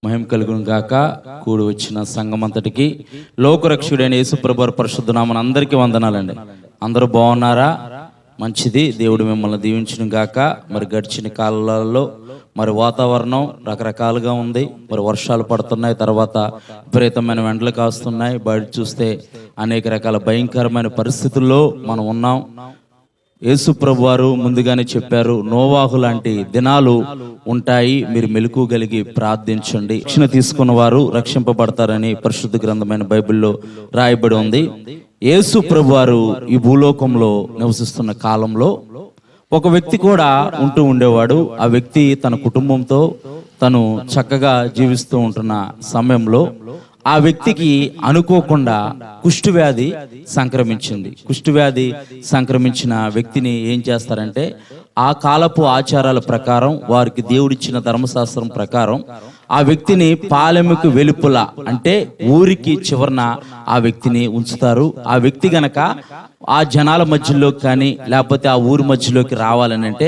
మహిమ కలుగును గాక. కూడి వచ్చిన సంఘమంతటికి లోకరక్షకుడైన యేసుప్రభువారి పరిశుద్ధ నామమున అందరికీ వందనాలండి. అందరూ బాగున్నారా? మంచిది. దేవుడు మిమ్మల్ని దీవించును గాక. మరి గడిచిన కాలాలలో మరి వాతావరణం రకరకాలుగా ఉంది. మరి వర్షాలు పడుతున్నాయి, తర్వాత విపరీతమైన ఎండలు కాస్తున్నాయి. బయట చూస్తే అనేక రకాల భయంకరమైన పరిస్థితుల్లో మనం ఉన్నాం. యేసుప్రభు వారు ముందుగానే చెప్పారు, నోవాహు లాంటి దినాలు ఉంటాయి, మీరు మెలకువగలిగి ప్రార్థించండి. రక్షణ తీసుకున్న వారు రక్షింపబడతారని పరిశుద్ధ గ్రంథమైన బైబిల్లో రాయబడి ఉంది. యేసుప్రభు వారు ఈ భూలోకంలో నివసిస్తున్న కాలంలో ఒక వ్యక్తి కూడా ఉంటూ ఉండేవాడు. ఆ వ్యక్తి తన కుటుంబంతో తను చక్కగా జీవిస్తూ ఉంటున్న సమయంలో ఆ వ్యక్తికి అనుకోకుండా కుష్ఠవ్యాధి సంక్రమించింది. కుష్ఠవ్యాధి సంక్రమించిన వ్యక్తిని ఏం చేస్తారంటే, ఆ కాలపు ఆచారాల ప్రకారం, వారికి దేవుడిచ్చిన ధర్మశాస్త్రం ప్రకారం ఆ వ్యక్తిని పాలెముకు వెలుపుల, అంటే ఊరికి చివరన ఆ వ్యక్తిని ఉంచుతారు. ఆ వ్యక్తి గనక ఆ జనాల మధ్యలోకి కానీ లేకపోతే ఆ ఊరి మధ్యలోకి రావాలని అంటే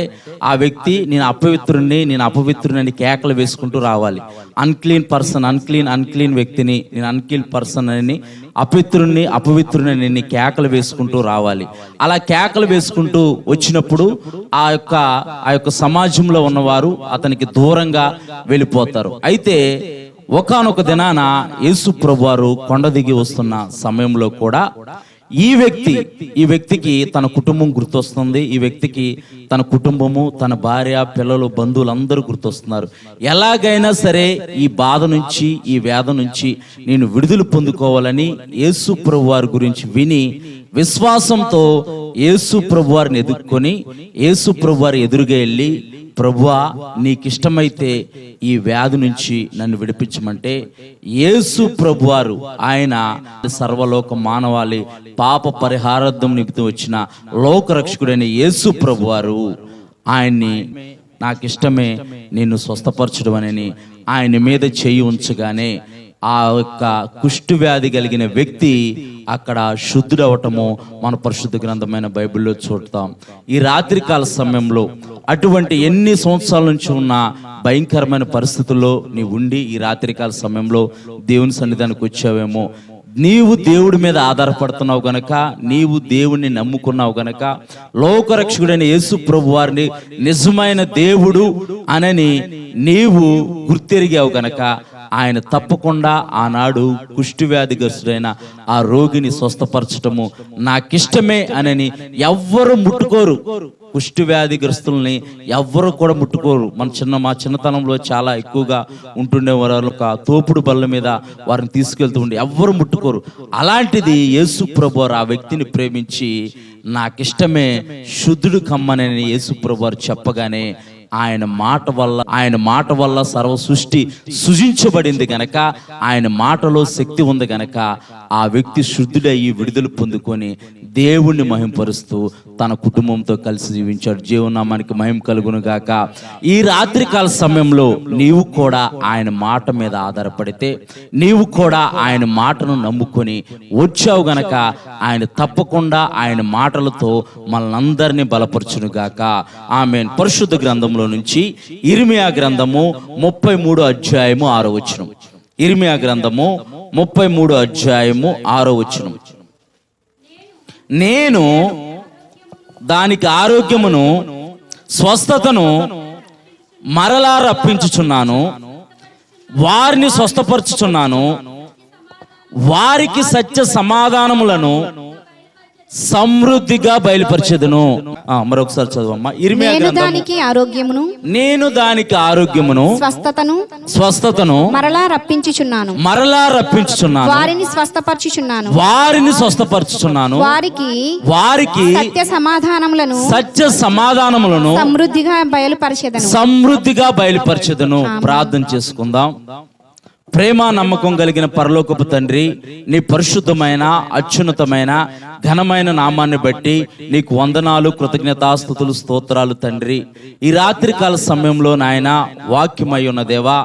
ఆ వ్యక్తి నేను అపవిత్రుని కేకలు వేసుకుంటూ రావాలి. అన్క్లీన్ పర్సన్, అన్క్లీన్ వ్యక్తిని నేను అన్క్లీన్ పర్సన్ అని, అపవిత్రుని కేకలు వేసుకుంటూ రావాలి. అలా కేకలు వేసుకుంటూ వచ్చినప్పుడు ఆ యొక్క సమాజంలో ఉన్నవారు అతనికి దూరంగా వెళ్ళిపోతారు. అయితే ఒకానొక దినాన యేసు ప్రభువారు కొండ దిగి వస్తున్న సమయంలో కూడా ఈ వ్యక్తికి తన కుటుంబం గుర్తొస్తుంది. ఈ వ్యక్తికి తన కుటుంబము, తన భార్య, పిల్లలు, బంధువులందరూ గుర్తొస్తున్నారు. ఎలాగైనా సరే ఈ బాధ నుంచి, ఈ వేద నుంచి నేను విడుదల పొందుకోవాలని యేసు ప్రభువారి గురించి విని విశ్వాసంతో యేసు ప్రభువారిని ఎదుర్కొని యేసు ప్రభువారి ఎదురుగా వెళ్ళి, ప్రభువా నీకిష్టమైతే ఈ వ్యాధి నుంచి నన్ను విడిపించమంటే యేసు ప్రభువారు ఆయన సర్వలోక మానవాళి పాప పరిహారార్థం నిమిత్తం వచ్చిన లోకరక్షకుడైన యేసు ప్రభువారు ఆయన్ని నాకిష్టమే నిన్ను స్వస్థపరచడం అని ఆయన మీద చేయి ఉంచగానే ఆ యొక్క కుష్ఠవ్యాధి కలిగిన వ్యక్తి అక్కడ శుద్ధుడవటము మన పరిశుద్ధ గ్రంథమైన బైబిల్లో చూడతాం. ఈ రాత్రికాల సమయంలో అటువంటి ఎన్ని సంవత్సరాల నుంచి ఉన్న భయంకరమైన పరిస్థితుల్లో నీవు ఉండి ఈ రాత్రికాల సమయంలో దేవుని సన్నిధానికి వచ్చావేమో, నీవు దేవుడి మీద ఆధారపడుతున్నావు గనక, నీవు దేవుణ్ణి నమ్ముకున్నావు గనక, లోకరక్షకుడైన యేసు ప్రభు వారిని నిజమైన దేవుడు అనని నీవు గుర్తెరిగావు గనక ఆయన తప్పకుండా ఆనాడు కుష్ఠవ్యాధిగ్రస్తుడైన ఆ రోగిని స్వస్థపరచటము నాకిష్టమే అనని ఎవ్వరు ముట్టుకోరు. కుష్ఠవ్యాధిగ్రస్తుల్ని ఎవ్వరు కూడా ముట్టుకోరు. మా చిన్నతనంలో చాలా ఎక్కువగా ఉంటుండేవారు. ఒక తోపుడు బల్ల మీద వారిని తీసుకెళ్తూ ఉండి ఎవ్వరు ముట్టుకోరు. అలాంటిది యేసు ప్రభువారు ఆ వ్యక్తిని ప్రేమించి నాకిష్టమే శుద్ధుడు కమ్మనని యేసు ప్రభువారు చెప్పగానే ఆయన మాట వల్ల సర్వ సృష్టి సృజించబడింది గనక, ఆయన మాటలో శక్తి ఉంది గనక ఆ వ్యక్తి శుద్ధుడయ్యి విడుదల పొందుకొని దేవుణ్ణి మహింపరుస్తూ తన కుటుంబంతో కలిసి జీవించాడు. జీవనామానికి మహిమ కలుగును గాక. ఈ రాత్రికాల సమయంలో నీవు కూడా ఆయన మాట మీద ఆధారపడితే, నీవు కూడా ఆయన మాటను నమ్ముకొని వచ్చావు గనక ఆయన తప్పకుండా ఆయన మాటలతో మనందరినీ బలపరచును గాక. ఆమేన్. పరిశుద్ధ గ్రంథంలో నుంచి ఇర్మియా గ్రంథము 33వ అధ్యాయము 6వ వచనం. ఇర్మియా గ్రంథము 33వ అధ్యాయము 6వ వచనం. నేను దానికి ఆరోగ్యమును స్వస్థతను మరలా రప్పించుచున్నాను, వారిని స్వస్థపరచుచున్నాను, వారికి సత్య సమాధానములను సమృద్ధిగా బయలుపరిచెదను. మరొకసారి చదవమ్మా. ఇర్మియా గ్రంథము. నేను దానికి ఆరోగ్యమును స్వస్థతను మరలా రప్పించుచున్నాను, వారిని స్వస్థపరచుచున్నాను, వారికి సత్య సమాధానములను సమృద్ధిగా బయలుపరిచెదను. ప్రార్థన చేసుకుందాం. ప్రేమ నమ్మకం కలిగిన పరలోకపు తండ్రి, నీ పరిశుద్ధమైన అత్యున్నతమైన ఘనమైన నామాన్ని బట్టి నీకు వందనాలు, కృతజ్ఞతాస్తుతులు, స్తోత్రాలు తండ్రి. ఈ రాత్రికాల సమయంలో నాయన వాక్యమై ఉన్న దేవా,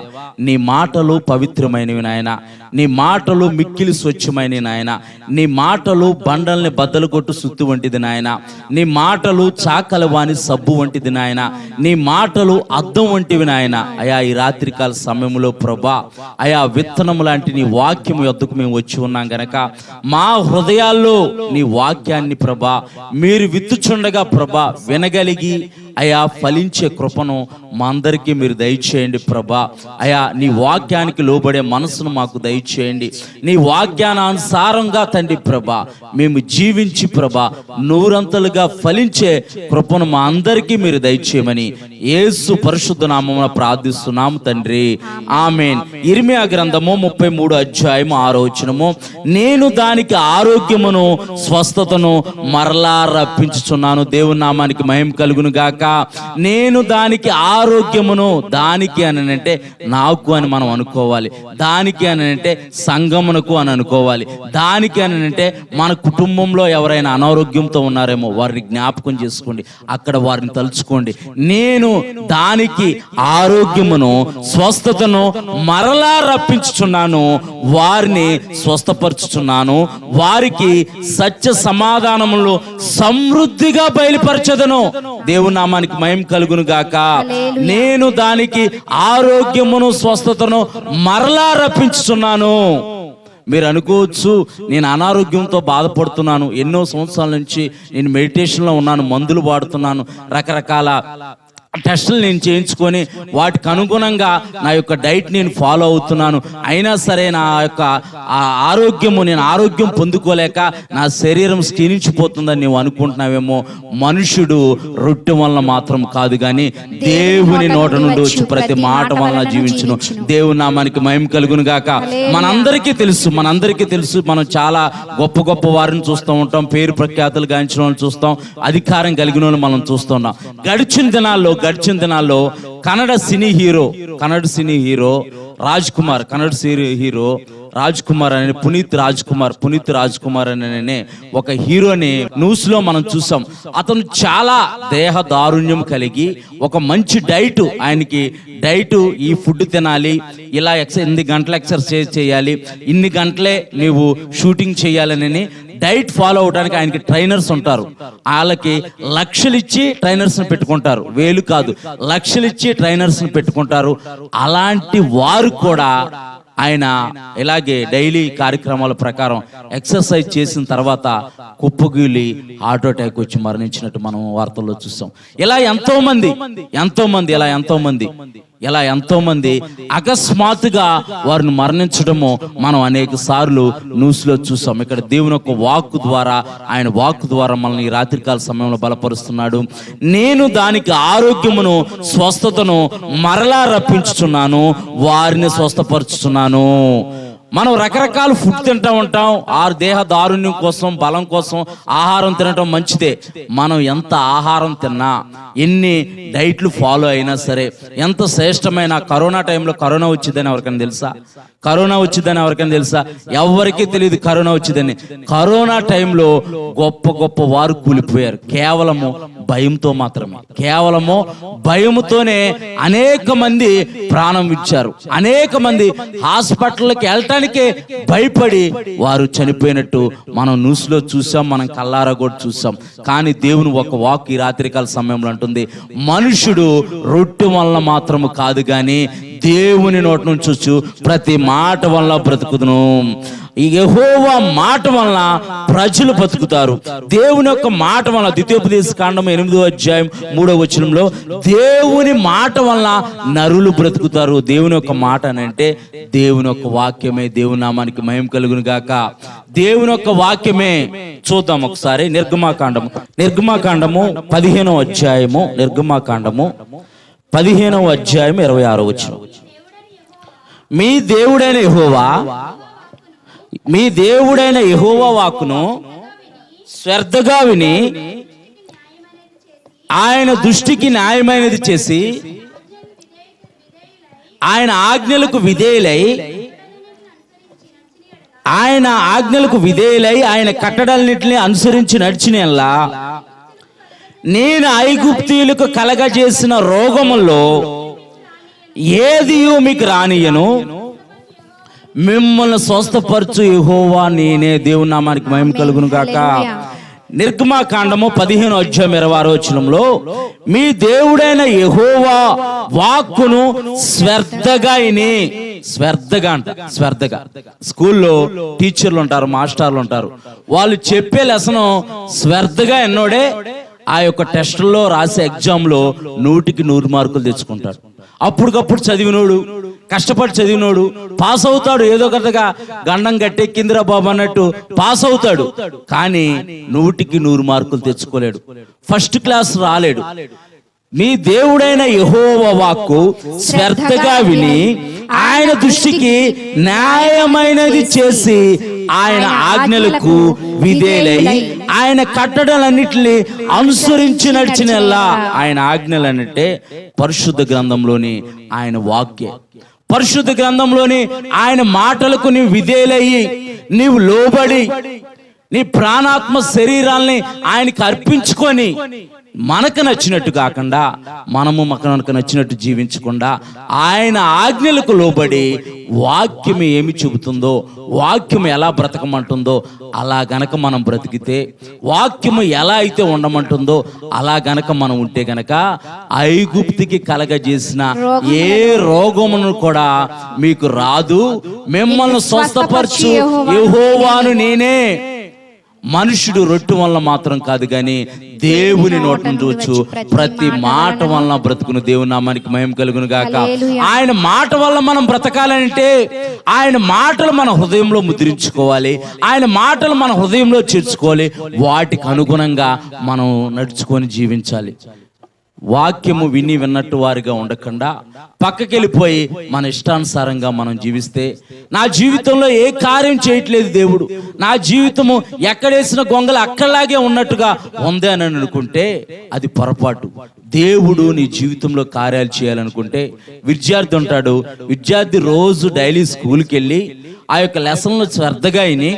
నీ మాటలు పవిత్రమైనవి నాయన, నీ మాటలు మిక్కిలి స్వచ్ఛమైనవి నాయన, నీ మాటలు బండల్ని బద్దలు కొట్టు సుత్తు వంటిది నాయన, నీ మాటలు చాకల వాణి సబ్బు వంటిది నాయన, నీ మాటలు అద్దం వంటివి నాయన. అయా ఈ రాత్రికాల సమయంలో ప్రభా, అయా విత్తనం లాంటి నీ వాక్యం యొద్దకు మేము వచ్చి ఉన్నాం గనక మా హృదయాల్లో నీ వాక్యాన్ని ప్రభా మీరు విత్తుచుండగా ప్రభా వినగలిగి అయా ఫలించే కృపను మా అందరికీ మీరు దయచేయండి ప్రభా. అయా నీ వాక్యానికి లోబడే మనసును మాకు దయచేయండి. నీ వాక్యానుసారంగా తండ్రి ప్రభా మేము జీవించి ప్రభా నూరంతలుగా ఫలించే కృపను మా అందరికీ మీరు దయచేయమని యేసు పరిశుద్ధ నామమున ప్రార్థిస్తున్నాము తండ్రి, ఆమేన్. ఇర్మియా గ్రంథము 33 అధ్యాయము 6వ వచనము, నేను దానికి ఆరోగ్యమును స్వస్థతను మరలా రప్పించుచున్నాను. దేవుని నామానికి మహిమ కలుగును గాక. నేను దానికి ఆరోగ్యమును, దానికి అని అంటే నాకు అని మనం అనుకోవాలి, దానికి అని అంటే సంఘమునకు అని అనుకోవాలి, దానికి అని అంటే మన కుటుంబంలో ఎవరైనా అనారోగ్యంతో ఉన్నారేమో వారిని జ్ఞాపకం చేసుకోండి, అక్కడ వారిని తలుచుకోండి. నేను దానికి ఆరోగ్యమును స్వస్థతను మరలా రప్పించుచున్నాను, వారిని స్వస్థపరచుచున్నాను, వారికి సత్య సమాధానములు సమృద్ధిగా బయలుపరచదను. దేవుని నామానికి మహిమ కలుగును గాక. నేను దానికి ఆరోగ్యమును స్వస్థతను మరలా రప్పించుచున్నాను. మీరు అనుకోవచ్చు, నేను అనారోగ్యంతో బాధపడుతున్నాను, ఎన్నో సంవత్సరాల నుంచి నేను మెడిటేషన్లో ఉన్నాను, మందులు వాడుతున్నాను, రకరకాల టెస్టులు నేను చేయించుకొని వాటికి అనుగుణంగా నా యొక్క డైట్ నేను ఫాలో అవుతున్నాను, అయినా సరే నా యొక్క ఆరోగ్యము, నేను ఆరోగ్యం పొందుకోలేక నా శరీరం క్షీణించిపోతుందని నువ్వు అనుకుంటున్నావేమో. మనుషుడు రొట్టె వలన మాత్రం కాదు కానీ దేవుని నోట నుండి వచ్చి ప్రతి మాట వలన జీవించును. దేవుని నామానికి మహిమ కలుగును గాక. మనందరికీ తెలుసు, మనం చాలా గొప్ప గొప్ప వారిని చూస్తూ ఉంటాం, పేరు ప్రఖ్యాతులు గాంచిన వాళ్ళని చూస్తాం, అధికారం కలిగిన వాళ్ళు మనం చూస్తున్నాం. గడిచిన దినాల్లో కన్నడ సినీ హీరో రాజ్ కుమార్ అనే పునీత్ రాజ్ కుమార్ అనే ఒక హీరోని న్యూస్ లో మనం చూసాం. అతను చాలా దేహ దారుణ్యం కలిగి ఒక మంచి డైట్, ఆయనకి డైట్ ఈ ఫుడ్ తినాలి, ఇలా ఇన్ని గంటల ఎక్సర్సైజ్ చేయాలి, ఇన్ని గంటలే నీవు షూటింగ్ చేయాలని డైట్ ఫాలో అవడానికి ఆయనకి ట్రైనర్స్ ఉంటారు. వాళ్ళకి లక్షలిచ్చి ట్రైనర్స్ ని పెట్టుకుంటారు, వేలు కాదు లక్షలిచ్చి ట్రైనర్స్ ని పెట్టుకుంటారు. అలాంటి వారు కూడా ఆయన ఇలాగే డైలీ కార్యక్రమాల ప్రకారం ఎక్సర్సైజ్ చేసిన తర్వాత కుప్పగూలి హార్ట్ అటాక్ వచ్చి మరణించినట్టు మనం వార్తల్లో చూసాం. ఇలా ఎంతో మంది అకస్మాత్తుగా వారిని మరణించడము మనం అనేక సార్లు న్యూస్ లో చూసాం. ఇక్కడ దేవుని యొక్క వాక్కు ద్వారా, ఆయన వాక్కు ద్వారా మనల్ని ఈ రాత్రికాల సమయంలో బలపరుస్తున్నాడు. నేను దానికి ఆరోగ్యమును స్వస్థతను మరలా రప్పించుచున్నాను, వారిని స్వస్థపరుచుచున్నాను. మనం రకరకాల ఫుడ్ తింటూ ఉంటాం, దేహ దారుణ్యం కోసం, బలం కోసం ఆహారం తినటం మంచిదే. మనం ఎంత ఆహారం తిన్నా, ఎన్ని డైట్లు ఫాలో అయినా సరే, ఎంత శ్రేష్టమైన కరోనా టైంలో కరోనా వచ్చిందని ఎవరికైనా తెలుసా? ఎవరికీ తెలియదు కరోనా వచ్చిందని. కరోనా టైంలో గొప్ప వారు కూలిపోయారు కేవలము భయంతో మాత్రమే. కేవలము భయముతోనే అనేక మంది ప్రాణం ఇచ్చారు. అనేక మంది హాస్పిటల్కి వెళ్ళటానికే భయపడి వారు చనిపోయినట్టు మనం న్యూస్ లో చూసాం, మనం కల్లారా కూడా చూసాం. కానీ దేవుని ఒక వాక్ ఈ రాత్రికాల సమయంలో అంటుంది, మనుషుడు రొట్టె వలన మాత్రము కాదు కానీ దేవుని నోటి నుంచి వచ్చు ప్రతి మాట వల్ల బ్రతుకుదును. ఈ యెహోవా మాట వలన ప్రజలు బతుకుతారు. దేవుని యొక్క మాట వలన, ద్వితీయోపదేశ కాండము 8వ అధ్యాయం 3వ వచనంలో, దేవుని మాట వలన నరులు బ్రతుకుతారు. దేవుని యొక్క మాట అని అంటే దేవుని యొక్క వాక్యమే. దేవుని నామానికి మహిమ కలుగును గాక. దేవుని యొక్క వాక్యమే. చూద్దాం ఒకసారి నిర్గమాకాండము 15వ అధ్యాయము, 15వ అధ్యాయం 26వ వచనం. మీ దేవుడైన యెహోవా వాక్కును శ్రద్ధగా విని ఆయన దృష్టికి న్యాయమైనది చేసి ఆయన ఆజ్ఞలకు విధేయులై ఆయన ఆజ్ఞలకు విధేయులై ఆయన కట్టడలన్నింటినీ అనుసరించి నడిచినలా నేను ఐగుప్తీయులకు కలగజేసిన రోగములో ఏదియు మీకు రానియను, మిమ్మల్ని స్వస్థపరచు యెహోవా నేనే. దేవుని నామానికి మహిమ కలుగును గాక. నిర్గమకాండము 15:26 మీ దేవుడైన యెహోవా వాక్కును శ్రద్ధగా విని, శ్రద్ధగా అంట, శ్రద్ధగా. స్కూల్లో టీచర్లు ఉంటారు, మాస్టర్లు ఉంటారు, వాళ్ళు చెప్పే లెసను శ్రద్ధగా ఎన్నోడే ఆ యొక్క టెస్టుల్లో రాసే ఎగ్జామ్లో 100కి 100 మార్కులు తెచ్చుకుంటాడు. అప్పటికప్పుడు చదివినోడు, కష్టపడి చదివినోడు పాస్ అవుతాడు. ఏదో ఒకటిగా గండం గట్టెక్కిందిరా బాబు అన్నట్టు పాస్ అవుతాడు. కానీ 100కి 100 మార్కులు తెచ్చుకోలేడు, ఫస్ట్ క్లాస్ రాలేడు. మీ దేవుడైన యెహోవా వాక్కు శ్రద్ధగా విని ఆయన దృష్టికి న్యాయమైనది చేసి ఆయన ఆజ్ఞలకు విధేయులై ఆయన కట్టడలన్నిటిని అనుసరించి నడిచినలా. ఆయన ఆజ్ఞలనంటే పరిశుద్ధ గ్రంథంలోని ఆయన వాక్య, పరిశుద్ధ గ్రంథంలోని ఆయన మాటలకు నీవు విధేయులయ్యి నీవు లోబడి నీ ప్రాణాత్మ శరీరాల్ని ఆయనకి అర్పించుకొని మనకు నచ్చినట్టు కాకుండా, మనకు నచ్చినట్టు జీవించకుండా ఆయన ఆజ్ఞలకు లోబడి వాక్యం ఏమి చెబుతుందో, వాక్యం ఎలా బ్రతకమంటుందో అలా గనక మనం బ్రతికితే, వాక్యము ఎలా అయితే ఉండమంటుందో అలా గనక మనం ఉంటే గనక ఐగుప్తుకి కలగజేసిన ఏ రోగమును కూడా మీకు రాదు. మిమ్మల్ని స్వస్థపరచు యెహోవాను నేనే. మనుషుడు రొట్టె వల్ల మాత్రం కాదు కానీ దేవుని నోటను చూచు ప్రతి మాట వలన బ్రతుకును. దేవుని నామానికి మహిమ కలుగును గాక. ఆయన మాట వల్ల మనం బ్రతకాలంటే ఆయన మాటలు మన హృదయంలో ముద్రించుకోవాలి, ఆయన మాటలు మన హృదయంలో చేర్చుకోవాలి, వాటికి అనుగుణంగా మనం నడుచుకొని జీవించాలి. వాక్యము విని విన్నట్టు వారిగా ఉండకుండా పక్కకెళ్ళిపోయి మన ఇష్టానుసారంగా మనం జీవిస్తే, నా జీవితంలో ఏ కార్యం చేయట్లేదు దేవుడు, నా జీవితము ఎక్కడేసిన గొంగలు అక్కడలాగే ఉన్నట్టుగా ఉందే అని అనుకుంటే అది పొరపాటు. దేవుడు నీ జీవితంలో కార్యాలు చేయాలనుకుంటే, విద్యార్థి ఉంటాడు, విద్యార్థి రోజు డైలీ స్కూల్కి వెళ్ళి ఆ యొక్క లెసన్లు శ్రద్ధగా విని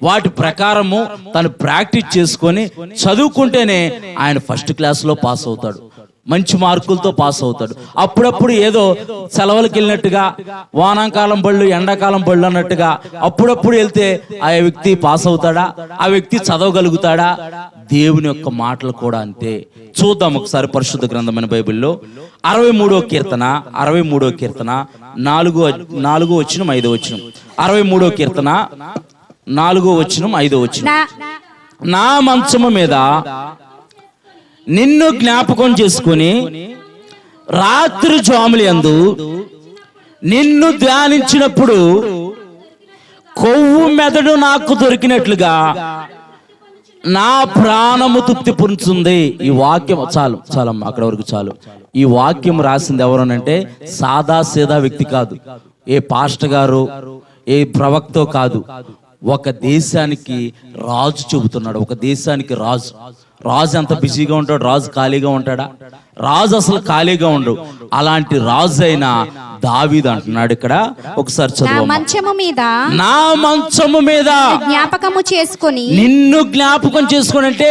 వాటి ప్రకారము తను ప్రాక్టీస్ చేసుకొని చదువుకుంటేనే ఆయన ఫస్ట్ క్లాస్లో పాస్ అవుతాడు, మంచి మార్కులతో పాస్ అవుతాడు. అప్పుడప్పుడు ఏదో సెలవులకు వెళ్ళినట్టుగా, వానాకాలం బళ్ళు ఎండాకాలం బళ్ళు అన్నట్టుగా అప్పుడప్పుడు వెళ్తే ఆ వ్యక్తి పాస్ అవుతాడా? ఆ వ్యక్తి చదవగలుగుతాడా? దేవుని యొక్క మాటలు కూడా అంతే. చూద్దాం ఒకసారి పరిశుద్ధ గ్రంథమైన బైబిల్లో 63వ కీర్తన 4వ వచనం 5వ వచనం 63వ కీర్తన 4వ వచనం 5వ వచనం. నా మంచము మీద నిన్ను జ్ఞాపకం చేసుకుని రాత్రి జాములందు నిన్ను ధ్యానించినప్పుడు కొవ్వు మెదడు నాకు దొరికినట్లుగా నా ప్రాణము తృప్తి పొందుతుంది. ఈ వాక్యం చాలమ్మా, అక్కడ వరకు చాలు. ఈ వాక్యం రాసింది ఎవరనంటే సాదా సీదా వ్యక్తి కాదు, ఏ పాస్టర్ గారు, ఏ ప్రవక్తో కాదు, ఒక దేశానికి రాజు చెబుతున్నాడు. ఒక దేశానికి రాజు. రాజు ఎంత బిజీగా ఉంటాడు? రాజు ఖాళీగా ఉంటాడా? రాజు అసలు ఖాళీగా ఉండడు. అలాంటి రాజు అయిన దావీదు అంటున్నాడు ఇక్కడ, ఒకసారి చదువు. నా మంచము మీద జ్ఞాపకము చేసుకొని, నిన్ను జ్ఞాపకం చేసుకొని అంటే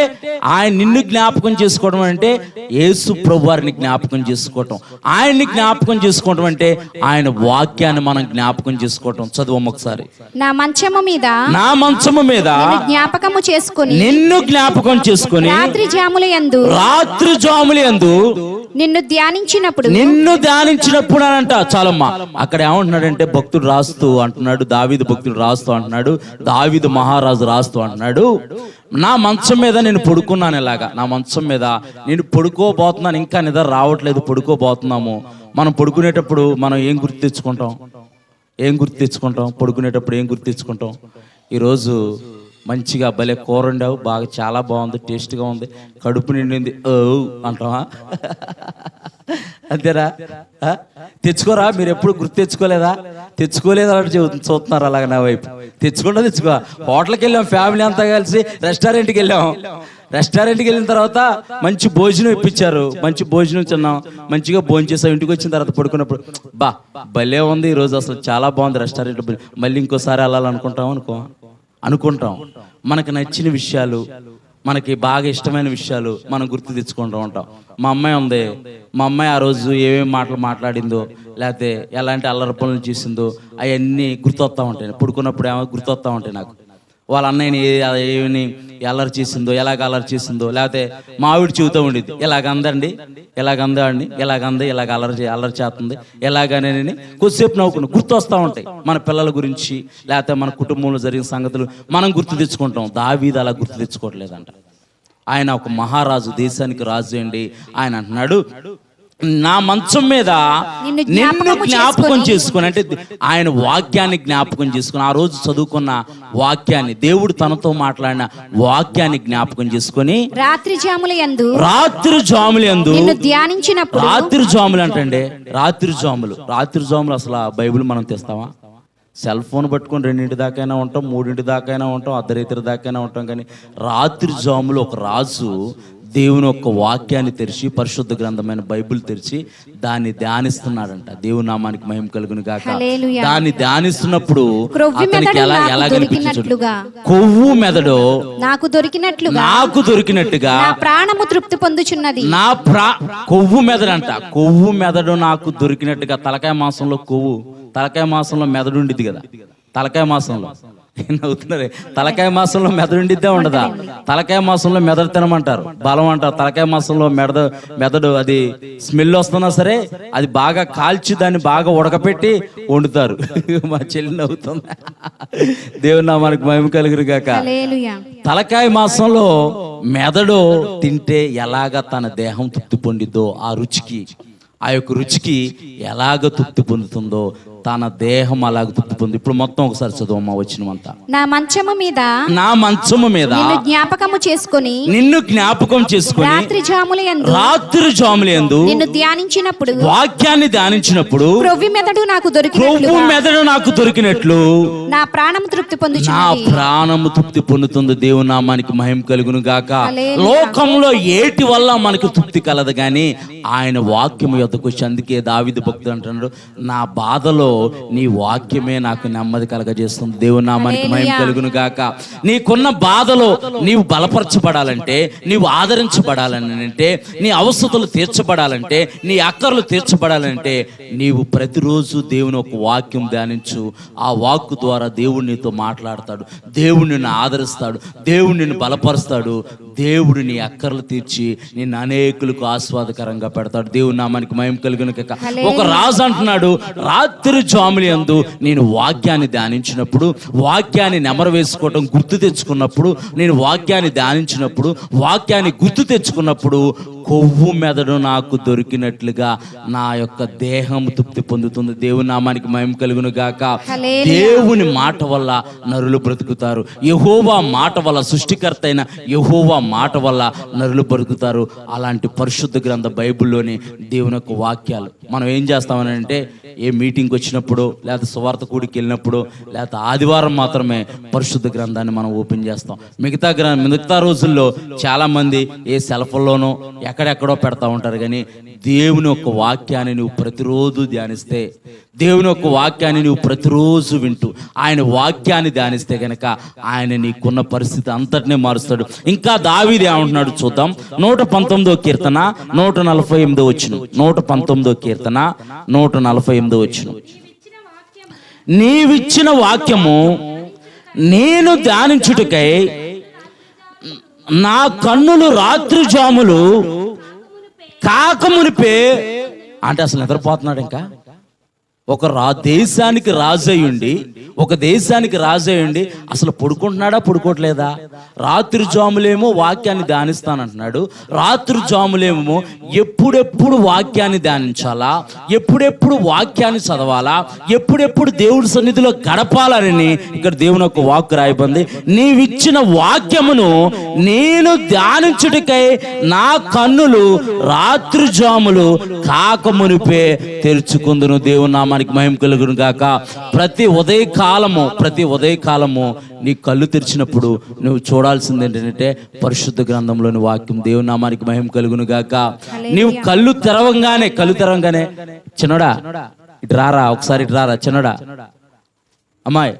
ఆయన నిన్ను జ్ఞాపకం చేసుకోవడం అంటే యేసు ప్రభు వారిని జ్ఞాపకం చేసుకోవటం. ఆయన్ని జ్ఞాపకం చేసుకోవటం అంటే ఆయన వాక్యాన్ని మనం జ్ఞాపకం చేసుకోవటం. చదువు ఒకసారి. నా మంచము మీద జ్ఞాపకము చేసుకొని, నిన్ను జ్ఞాపకం చేసుకొని రాత్రి జాముల యందు నిన్ను ధ్యానించినప్పుడు అంట. చాలమ్మా, అక్కడ ఏమంటున్నాడంటే భక్తుడు రాస్తూ అంటున్నాడు, దావీదు భక్తుడు రాస్తూ అంటున్నాడు, దావీదు మహారాజు రాస్తూ అంటున్నాడు, నా మంచం మీద నేను పడుకున్నాను. ఇలాగా నా మంచం మీద నేను పడుకోబోతున్నాను, ఇంకా నిద్ర రావట్లేదు, పడుకోబోతున్నాము. మనం పడుకునేటప్పుడు మనం ఏం గుర్తు తెచ్చుకుంటాం? పడుకునేటప్పుడు ఏం గుర్తు తెచ్చుకుంటాం? ఈరోజు మంచిగా భలే కూర వండావు, బాగా చాలా బాగుంది, టేస్ట్గా ఉంది, కడుపు నిండింది ఓ అంటావా? అంతేరా? తెచ్చుకోరా? మీరు ఎప్పుడు గుర్తు తెచ్చుకోలేదా? అంటే చూస్తున్నారు అలాగ నా వైపు. తెచ్చుకో. హోటల్కి వెళ్ళాం, ఫ్యామిలీ అంతా కలిసి రెస్టారెంట్కి వెళ్ళాం, రెస్టారెంట్కి వెళ్ళిన తర్వాత మంచి భోజనం ఇప్పించారు, మంచి భోజనం తిన్నాం, మంచిగా భోజనం చేసాం. ఇంటికి వచ్చిన తర్వాత పడుకున్నప్పుడు భలే ఉంది ఈరోజు, అసలు చాలా బాగుంది రెస్టారెంట్, మళ్ళీ ఇంకోసారి వెళ్ళాలనుకుంటాం అనుకుంటాం. మనకు నచ్చిన విషయాలు, మనకి బాగా ఇష్టమైన విషయాలు మనం గుర్తు తెచ్చుకుంటూ ఉంటాం. మా అమ్మాయి ఉంది, మా అమ్మాయి ఆ రోజు ఏమేమి మాటలు మాట్లాడిందో, లేకపోతే ఎలాంటి అల్లరి పనులు చేసిందో అవన్నీ గుర్తొస్తూ ఉంటాయి. పడుకున్నప్పుడు ఏమో గుర్తొస్తూ ఉంటాయి నాకు. వాళ్ళ అన్నయ్యని ఏమని అల్లరి చేసిందో, ఎలాగ అల్లరి చేసిందో, లేకపోతే మా ఆవిడ చెబుతూ ఉండేది, ఇలాగందండి, ఇలాగందండి, ఇలాగంది, ఇలాగ అల్లరి చేస్తుంది, ఎలాగనే కొద్దిసేపు నవ్వుకుని గుర్తొస్తూ ఉంటాయి మన పిల్లల గురించి, లేకపోతే మన కుటుంబంలో జరిగిన సంగతులు మనం గుర్తు తెచ్చుకుంటాం. దావీదు అలా గుర్తు తెచ్చుకోవట్లేదంట. ఆయన ఒక మహారాజు, దేశానికి రాజు అండి. ఆయన అంటున్నాడు, నా మంచం మీద నిన్ను జ్ఞాపకం చేసుకుని, అంటే ఆయన వాక్యాన్ని జ్ఞాపకం చేసుకుని, ఆ రోజు చదువుకున్న వాక్యాన్ని, దేవుడు తనతో మాట్లాడిన వాక్యాన్ని జ్ఞాపకం చేసుకుని, రాత్రి జాముల యందు నిన్ను ధ్యానించినప్పుడు. రాత్రి జాములు అంటండి, రాత్రి జాములు అసలు బైబిల్ మనం తెస్తావా? సెల్ ఫోన్ పట్టుకొని 2 దాకైనా ఉంటాం, 3 దాకైనా ఉంటాం, అర్ధరాత్రి దాకైనా ఉంటాం. కానీ రాత్రి జాములు ఒక రాజు దేవుని యొక్క వాక్యాన్ని తెరిచి, పరిశుద్ధ గ్రంథమైన బైబిల్ తెరిచి దాన్ని ధ్యానిస్తున్నాడంట. దేవుని నామానికి మహిమ కలుగును గాక. దాన్ని ధ్యానిస్తున్నప్పుడు అతనికి ఎలా కనిపించినట్లుగా, కొవ్వు మెదడు నాకు దొరికినట్టుగా నా ప్రాణము తృప్తి పొందుచున్నది. కొవ్వు మెదడంట, కొవ్వు మెదడు నాకు దొరికినట్టుగా. తలకాయ మాసంలో మెదడు ఉండిద్ది కదా, తలకాయ మాసంలో నవ్వుతున్నారే, తలకాయ మాసంలో మెదడు ఉండిద్దే ఉండదా? తలకాయ మాసంలో మెదడు తినమంటారు, బలం అంటారు. తలకాయ మాసంలో మెదడు అది స్మెల్ వస్తున్నా సరే అది బాగా కాల్చి దాన్ని బాగా ఉడకపెట్టి వండుతారు. మా చెల్లి నవ్వుతుంది. దేవుని నామానికి మహిమ కలుగును గాక. తలకాయ మాసంలో మెదడు తింటే ఎలాగ తన దేహం తృప్తి పొందిద్దో, ఆ యొక్క రుచికి ఎలాగ తృప్తి పొందుతుందో తన దేహం అలాగ తృప్తి పొంది. ఇప్పుడు మొత్తం ఒకసారి చదువమ్మా వచ్చినమంతా. నా మంచము మీద నిన్ను జ్ఞాపకం చేసుకొని రాత్రి జాముల యందు నిన్ను ధ్యానించినప్పుడు, వాక్యాన్ని ధ్యానించినప్పుడు క్రొవ్వు మెదడు నాకు దొరికినట్లు నా ప్రాణము తృప్తి పొందుతుంది. దేవుని నామానికి మహిమ కలుగును గాక. లోకంలో ఏటి వల్ల మనకు తృప్తి కలదు కానీ ఆయన వాక్యం యొద్దకు వచ్చి, అందుకే దావీదు భక్తుడు అంటున్నాడు, నా బాధలో నీ వాక్యమే నాకు నెమ్మది కలగజేస్తుంది. దేవుని నామానికి మహిమ కలుగును గాక. నీకున్న బాధలో నీవు బలపరచబడాలంటే, నీవు ఆదరించబడాలంటే, నీ అవసరతలు తీర్చబడాలంటే, నీ అక్కర్లు తీర్చబడాలంటే నీవు ప్రతిరోజు దేవుని ఒక వాక్యం ధ్యానించు. ఆ వాక్కు ద్వారా దేవుడు నీతో మాట్లాడతాడు, దేవుడు నిన్ను ఆదరిస్తాడు, దేవుడు నిన్ను బలపరుస్తాడు, దేవుడు నీ అక్కర్లు తీర్చి నిన్ను అనేకులకు ఆస్వాదకరంగా పెడతాడు. దేవుని నామానికి మహిమ కలుగును గాక. ఒక రాజు అంటున్నాడు, రాత్రి జాముల యందు నేను వాక్యాన్ని ధ్యానించినప్పుడు, వాక్యాన్ని నెమరు వేసుకోవటం గుర్తు తెచ్చుకున్నప్పుడు, నేను వాక్యాన్ని ధ్యానించినప్పుడు, వాక్యాన్ని గుర్తు తెచ్చుకున్నప్పుడు కొవ్వు మెదడు నాకు దొరికినట్లుగా నా యొక్క దేహం తృప్తి పొందుతుంది. దేవుని నామానికి మహిమ కలుగును గాక. దేవుని మాట వల్ల నరులు బ్రతుకుతారు. యెహోవా మాట వల్ల, సృష్టికర్త అయిన యెహోవా మాట వల్ల నరులు బ్రతుకుతారు. అలాంటి పరిశుద్ధ గ్రంథ బైబిల్లోని దేవుని యొక్క వాక్యాలు మనం ఏం చేస్తామని అంటే, ఏ మీటింగ్కి వచ్చినప్పుడు, లేకపోతే సువార్త కూడికి వెళ్ళినప్పుడు, లేకపోతే ఆదివారం మాత్రమే పరిశుద్ధ గ్రంథాన్ని మనం ఓపెన్ చేస్తాం. మిగతా రోజుల్లో చాలామంది ఏ సెల్ఫోన్లోనో ఎక్కడెక్కడో పెడతా ఉంటారు. కానీ దేవుని యొక్క వాక్యాన్ని నువ్వు ప్రతిరోజు ధ్యానిస్తే, దేవుని యొక్క వాక్యాన్ని నువ్వు ప్రతిరోజు వింటూ ఆయన వాక్యాన్ని ధ్యానిస్తే గనక ఆయన నీకున్న పరిస్థితి అంతటినే మారుస్తాడు. ఇంకా దావీదు ఏమంటున్నాడు చూద్దాం. 119వ కీర్తన 148వ వచనం. 119వ కీర్తన 148వ వచనం. నీవిచ్చిన వాక్యము నేను ధ్యానించుటకై నా కన్నులు రాత్రి జాములు కాకమునిపే, అంటే అసలు నిద్రపోతున్నాడు. ఇంకా ఒక దేశానికి రాజు అయ్యుండి అసలు పడుకోవట్లేదా? రాత్రి జాములేమో వాక్యాన్ని ధ్యానిస్తానంటున్నాడు. రాత్రి జాములేమో ఎప్పుడెప్పుడు వాక్యాన్ని ధ్యానించాలా, ఎప్పుడెప్పుడు వాక్యాన్ని చదవాలా, ఎప్పుడెప్పుడు దేవుడి సన్నిధిలో గడపాలని ఇక్కడ దేవుని యొక్క వాక్కు రాయబడింది. నీవిచ్చిన వాక్యమును నేను ధ్యానించుటకై నా కన్నులు రాత్రి జాములు కాకమునిపే తెరుచుకుందును. దేవుని నామానికి మహిమ కలుగును గాక. ప్రతి ఉదయకాల కాలము ప్రతి ఉదయ కాలము నీ కళ్ళు తెరిచినప్పుడు నువ్వు చూడాల్సింది ఏంటంటే పరిశుద్ధ గ్రంథంలోని వాక్యం. దేవుని నామానికి మహిమ కలుగును గాక. నీవు కళ్ళు తెరవంగానే చిన్నడా ఇటు రారా, ఒకసారి ఇటు రారా చిన్నడా, అమ్మాయి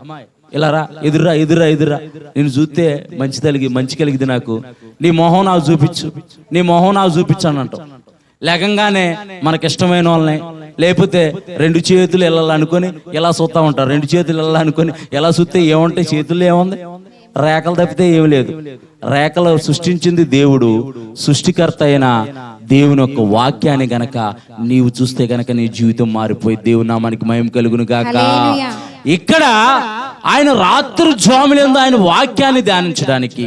ఇలా రా, ఎదుర్రా నేను చూస్తే మంచి కలిగింది నాకు, నీ మొహం నాకు చూపించు అని అంటాం. లేకంగానే మనకిష్టమైన వాళ్ళని లేకపోతే రెండు చేతులు వెళ్ళాలనుకొని ఇలా చూస్తూ ఉంటారు. రెండు చేతులు వెళ్ళాలనుకొని ఎలా చూస్తే ఏముంటాయి, చేతుల్లో ఏముంది, రేఖలు తప్పితే ఏమి లేదు. రేఖలు సృష్టించింది దేవుడు, సృష్టికర్త అయిన దేవుని యొక్క వాక్యాన్ని గనక నీవు చూస్తే గనక నీ జీవితం మారిపోయి దేవుని నామానికి మహిమ కలుగును గాక. ఇక్కడ ఆయన రాత్రి జాములందు ఆయన వాక్యాన్ని ధ్యానించడానికి,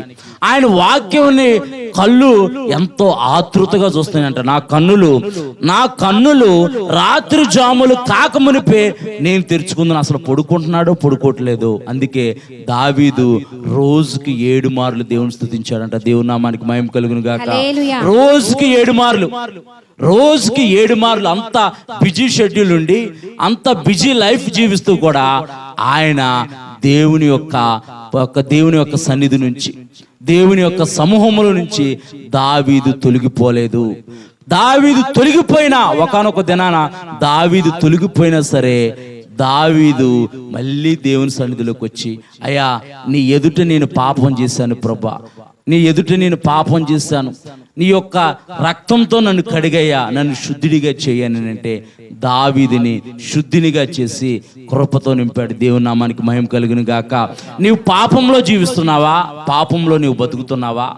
ఆయన వాక్యాన్ని కళ్ళు ఎంతో ఆతృతగా చూస్తాయంట. నా కన్నులు రాత్రి జాములు కాకమునిపే నేను తెరుచుకుందని. అసలు పడుకోవట్లేదు. అందుకే దావీదు రోజుకి 7 మార్లు దేవుని స్తుతించాడంట. దేవుని నామానికి మహిమ కలుగును గాక. రోజుకి 7 మార్లు అంత బిజీ షెడ్యూల్ ఉండి అంత బిజీ లైఫ్ జీవిస్తూ కూడా ఆయన దేవుని యొక్క సన్నిధి నుంచి, దేవుని యొక్క సమూహముల నుంచి దావీదు తొలగిపోలేదు. దావీదు తొలగిపోయినా ఒకానొక దినాన దావీదు తొలగిపోయినా సరే దావీదు మళ్ళీ దేవుని సన్నిధిలోకి వచ్చి, అయ్యా నీ ఎదుట నేను పాపం చేశాను ప్రభా, నీ ఎదుట నేను పాపం చేశాను, నీ యొక్క రక్తంతో నన్ను కడిగయ్యా, నన్ను శుద్ధిడిగా చేయని అంటే దావీదుని శుద్ధినిగా చేసి కృపతో నింపాడు. దేవుని నామానికి మహిమ కలుగును గాక. నీవు పాపంలో జీవిస్తున్నావా? పాపంలో నీవు బతుకుతున్నావా?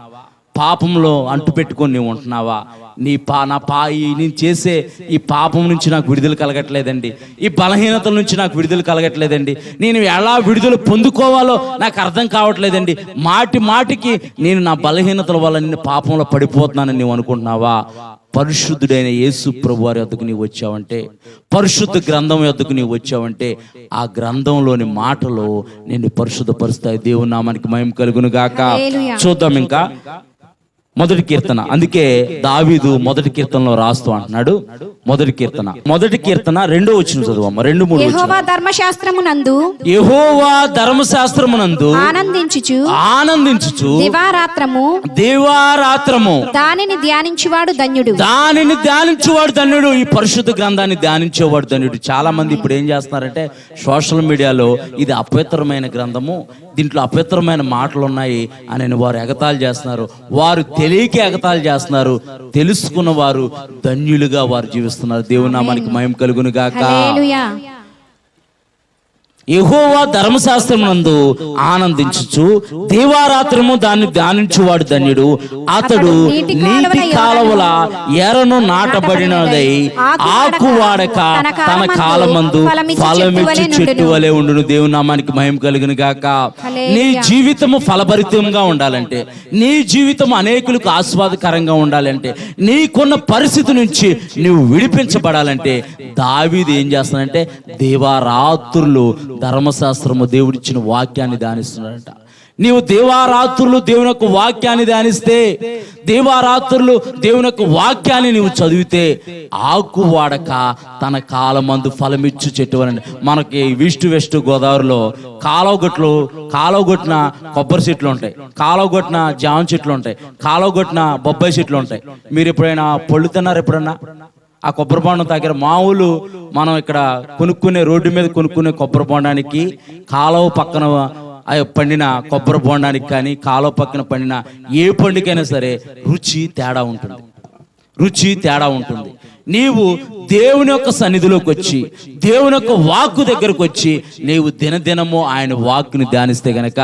పాపంలో అంటు పెట్టుకొని నీవు ఉంటున్నావా? నేను చేసే ఈ పాపం నుంచి నాకు విడుదల కలగట్లేదండి, ఈ బలహీనతల నుంచి నాకు విడుదల కలగట్లేదండి, నేను ఎలా విడుదల పొందుకోవాలో నాకు అర్థం కావట్లేదండి, మాటికి నేను నా బలహీనతల వల్ల నేను పాపంలో పడిపోతున్నానని నీవు అనుకుంటున్నావా? పరిశుద్ధుడైన యేసు ప్రభు వారి వద్దకు నీవు వచ్చావంటే, పరిశుద్ధ గ్రంథం వద్దకు నీవు వచ్చావంటే ఆ గ్రంథంలోని మాటలు నిన్ను పరిశుద్ధపరుస్తాయి. దేవుని నామానికి మహిమ కలుగును గాక. చూద్దాం ఇంకా మొదటి కీర్తన. అందుకే దావీదు మొదటి కీర్తనలో రాస్తూ అంటున్నాడు. మొదటి కీర్తన 2వ వచనం చదువమ్మ. 2-3 యెహోవా ధర్మశాస్త్రమునందు ఆనందించుచు దివారాత్రము దానిని ధ్యానించువాడు ధన్యుడు. ఈ పరిశుద్ధ గ్రంథాన్ని ధ్యానించేవాడు ధన్యుడు. చాలా మంది ఇప్పుడు ఏం చేస్తున్నారంటే సోషల్ మీడియాలో ఇది అపవిత్రమైన గ్రంథము, దీంట్లో అపవిత్రమైన మాటలు ఉన్నాయి అని వారు ఎగతాళి చేస్తున్నారు. వారు తెలియక ఎగతాళి చేస్తున్నారు. తెలుసుకున్న వారు ధన్యులుగా వారు జీవిస్తున్నారు. దేవుని నామానికి మహిమ కలుగును గాక. యెహోవా ధర్మశాస్త్రమునందు ఆనందించుచు దివారాత్రము దాన్ని ధ్యానించువాడు ధన్యుడు. అతడు నీటి కాలవల ఎరను నాటబడినదై ఆకు వాడక తన కాలమందు ఫలమిచ్చు చెట్టు వలె ఉండును. దేవుని నామానికి మహిమ కలుగును గాక. నీ జీవితము ఫలభరితంగా ఉండాలంటే, నీ జీవితం అనేకులకు ఆస్వాదకరంగా ఉండాలంటే, నీకున్న పరిస్థితి నుంచి నువ్వు విడిపించబడాలంటే దావీదు ఏం చేస్తానంటే దివారాత్రులు ధర్మశాస్త్రము దేవుడిచ్చిన వాక్యాన్ని ధ్యానిస్తున్నాడంట. నీవు దేవారాత్రులు దేవుని యొక్క వాక్యాన్ని ధ్యానిస్తే, దేవారాత్రులు దేవుని యొక్క వాక్యాన్ని నీవు చదివితే ఆకు వాడక తన కాలమందు ఫలమిచ్చు చెట్టు అని. మనకి వెస్ట్ గోదావరిలో కాలువగొట్టిన కొబ్బరి చెట్లు ఉంటాయి, కాలువగొట్టిన జామ చెట్లు ఉంటాయి, కాలువగొట్టిన బొబ్బాయి చెట్లు ఉంటాయి. మీరు ఎప్పుడైనా పళ్ళు తిన్నారు? ఎప్పుడన్నా ఆ కొబ్బరి బొండం దగ్గర మామూలు మనం ఇక్కడ రోడ్డు మీద కొనుక్కునే కొబ్బరి బొండానికి కాలువ పక్కన పండిన కొబ్బరి బొండానికి కానీ కాలువ పక్కన పండిన ఏ పండుకైనా సరే రుచి తేడా ఉంటుంది. నీవు దేవుని యొక్క సన్నిధిలోకి వచ్చి, దేవుని యొక్క వాక్కు దగ్గరకు వచ్చి నీవు దినదినము ఆయన వాక్కుని ధ్యానిస్తే గనక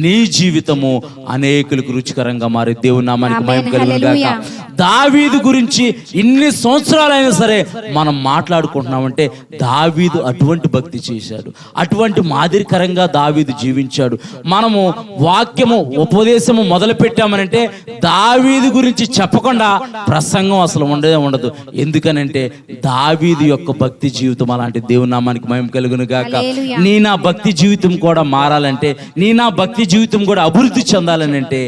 నీ జీవితము అనేకులకు రుచికరంగా మారి దేవుని నామానికి మహిమ కలుగును గాక. దావీదు గురించి ఇన్ని సంవత్సరాలైనా సరే మనం మాట్లాడుకుంటున్నామంటే దావీదు అటువంటి భక్తి చేశాడు, అటువంటి మాదిరికరంగా దావీదు జీవించాడు. మనము వాక్యము ఉపదేశము మొదలు పెట్టామనంటే దావీదు గురించి చెప్పకుండా ప్రసంగం అసలు ఉండదు. ఎందుకంటే ఎందుకనంటే దావీదు యొక్క భక్తి జీవితం అలాంటి. దేవుని నామానికి మహిమ కలుగును గాక. హల్లెలూయా. నీ నా భక్తి జీవితం కూడా మారాలంటే, నీ నా భక్తి జీవితం కూడా అభివృద్ధి చెందాలని అంటే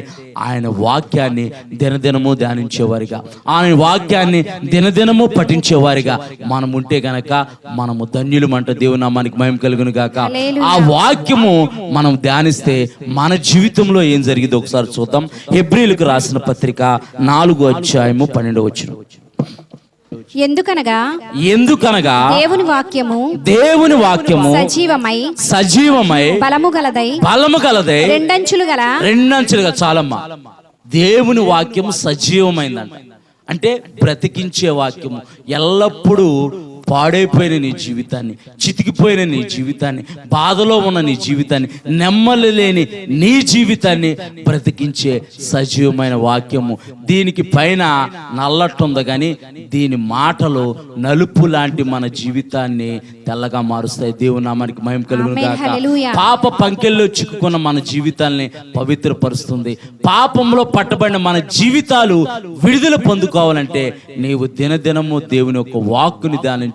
ఆయన వాక్యాన్ని దినదినము ధ్యానించేవారిగా, ఆయన వాక్యాన్ని దినదినము పఠించేవారిగా మనం ఉంటే గనక మనము ధన్యులమంట. దేవుని నామానికి మహిమ కలుగును గాక. హల్లెలూయా. ఆ వాక్యము మనం ధ్యానిస్తే మన జీవితంలో ఏం జరిగిందో ఒకసారి చూద్దాం. హెబ్రీయులకు రాసిన పత్రిక 4:12. ఎందుకనగా దేవుని వాక్యము సజీవమై బలము గలదై రెండంచులు గల చాలమ్మా. దేవుని వాక్యము సజీవమైందంట. అంటే బ్రతికించే వాక్యము. ఎల్లప్పుడూ పాడైపోయిన నీ జీవితాన్ని, చితికిపోయిన నీ జీవితాన్ని, బాధలో ఉన్న నీ జీవితాన్ని, నెమ్మది లేని నీ జీవితాన్ని బ్రతికించే సజీవమైన వాక్యము. దీనికి పైన నల్లట్టుంది కానీ దీని మాటలు నలుపు లాంటి మన జీవితాన్ని తెల్లగా మారుస్తాయి. దేవుని నామానికి మహిమ కలుగును గాక. పాప పంకెల్లో చిక్కుకున్న మన జీవితాల్ని పవిత్రపరుస్తుంది. పాపంలో పట్టబడిన మన జీవితాలు విడుదల పొందుకోవాలంటే నీవు దినదినము దేవుని యొక్క వాక్కుని ధ్యానించి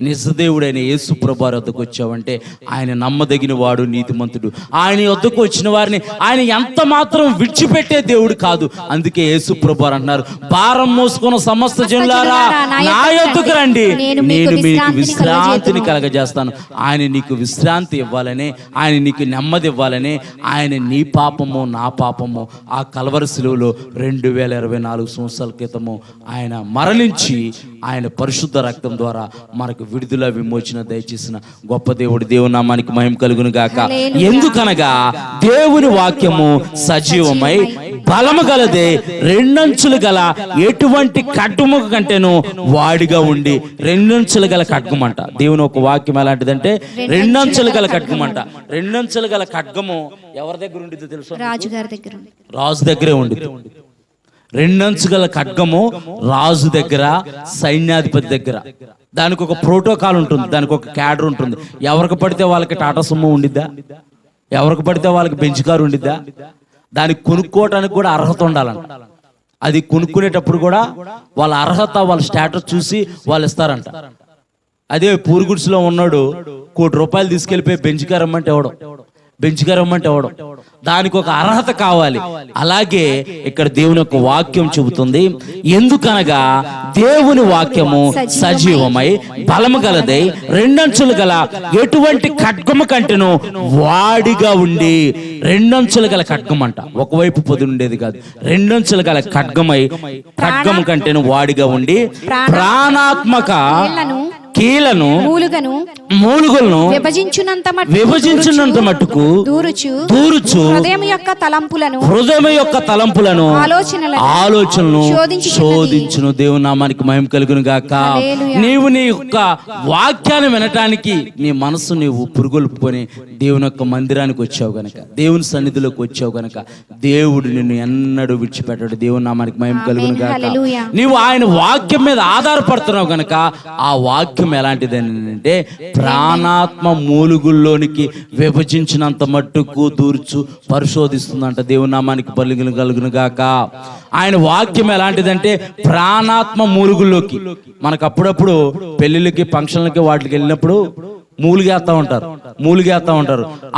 నిజదేవుడైన యేసు ప్రభువు వద్దకు వచ్చావంటే ఆయన నమ్మదగిన వాడు, నీతిమంతుడు. ఆయన వద్దకు వచ్చిన వారిని ఆయన ఎంత మాత్రం విడిచిపెట్టే దేవుడు కాదు. అందుకే యేసు ప్రభువు అంటున్నారు, భారం మోసుకున్న సమస్త జనులారా నా యొద్దకు రండి, నేను మీకు విశ్రాంతిని కలగజేస్తాను. ఆయన నీకు విశ్రాంతి ఇవ్వాలని, ఆయన నీకు నెమ్మది ఇవ్వాలని, ఆయన నీ పాపము నా పాపము ఆ కల్వరి శిలువలో 2024 సంవత్సరాల క్రితము ఆయన మరణించి ఆయన పరిశుద్ధ రక్తం ద్వారా మనకు విడుదల విమోచన దయచేసిన గొప్ప దేవుడు. దేవుని నామానికి మహిమ కలుగును గాక. ఎందుకనగా దేవుని వాక్యము సజీవమై బలము గలదే, రెండంచులు గల ఎటువంటి ఖడ్గము కంటేను వాడిగా ఉండి. రెండంచులు గల ఖడ్గమంట. దేవుని ఒక వాక్యం ఎలాంటిదంటే రెండంచులు గల ఖడ్గమంట. రెండంచులు గల ఖడ్గము ఎవరి దగ్గర ఉండిద్దో తెలుసు? రాజు దగ్గరే ఉండిద్ది. రెండంచు గల ఖడ్గము రాజు దగ్గర, సైన్యాధిపతి దగ్గర. దానికి ఒక ప్రోటోకాల్ ఉంటుంది, దానికి ఒక క్యాడర్ ఉంటుంది. ఎవరికి పడితే వాళ్ళకి టాటా సుమో ఉండిద్దా? ఎవరికి పడితే వాళ్ళకి బెంచ్ కారు ఉండిద్దా? దానికి కొనుక్కోవటానికి కూడా అర్హత ఉండాలంట. అది కొనుక్కునేటప్పుడు కూడా వాళ్ళ అర్హత, వాళ్ళ స్టేటస్ చూసి వాళ్ళు ఇస్తారంట. అదే పూరుగుడిసిలో ఉన్నాడు ₹1 కోటి తీసుకెళ్ళిపోయి బెంచ్ కారు అమ్మంటే ఎవడం, బెంచ్ కారు అమ్మంటే ఎవడం. దానికి ఒక అర్హత కావాలి. అలాగే ఇక్కడ దేవుని యొక్క వాక్యం చెబుతుంది, ఎందుకనగా దేవుని వాక్యము సజీవమై బలము గలదై రెండంచులు గల ఎటువంటి ఖడ్గము కంటేను వాడిగా ఉండి. రెండంచులు గల ఖడ్గం అంట. ఒకవైపు పొది ఉండేది కాదు, రెండంచులు గల ఖడ్గమై ఖడ్గము కంటేను వాడిగా ఉండి ప్రాణాత్మక కీలను మూలుగలను విభజించున్నంత మట్టుకు దూరుచు హృదయం యొక్క తలంపులను ఆలోచనలను శోధించును. దేవుని నామానికి మహిమ కలుగును గాక. నీవు నీ యొక్క వాక్యాన్ని వినటానికి నీ మనసు నీవు పురుగొల్పుకొని దేవుని యొక్క మందిరానికి వచ్చావు గనక, దేవుని సన్నిధిలోకి వచ్చావు గనక దేవుడు నిన్ను ఎన్నడూ విడిచిపెట్టాడు. దేవుని నామానికి మహిమ కలుగును గాక. నీవు ఆయన వాక్యం మీద ఆధారపడుతున్నావు గనక ఆ వాక్యం ఎలాంటిదని అంటే ప్రాణాత్మ మూలుగుల్లోనికి విభజించినంత మట్టుకు దూర్చు పరిశోధిస్తుందంట. దేవుని నామానికి బలిగులు కలుగును గాక. ఆయన వాక్యం ఎలాంటిదంటే ప్రాణాత్మ మూలుగుల్లోకి. మనకు అప్పుడప్పుడు పెళ్లిళ్ళకి, ఫంక్షన్లకి, వాటికి వెళ్ళినప్పుడు మూలుగేస్తా ఉంటారు.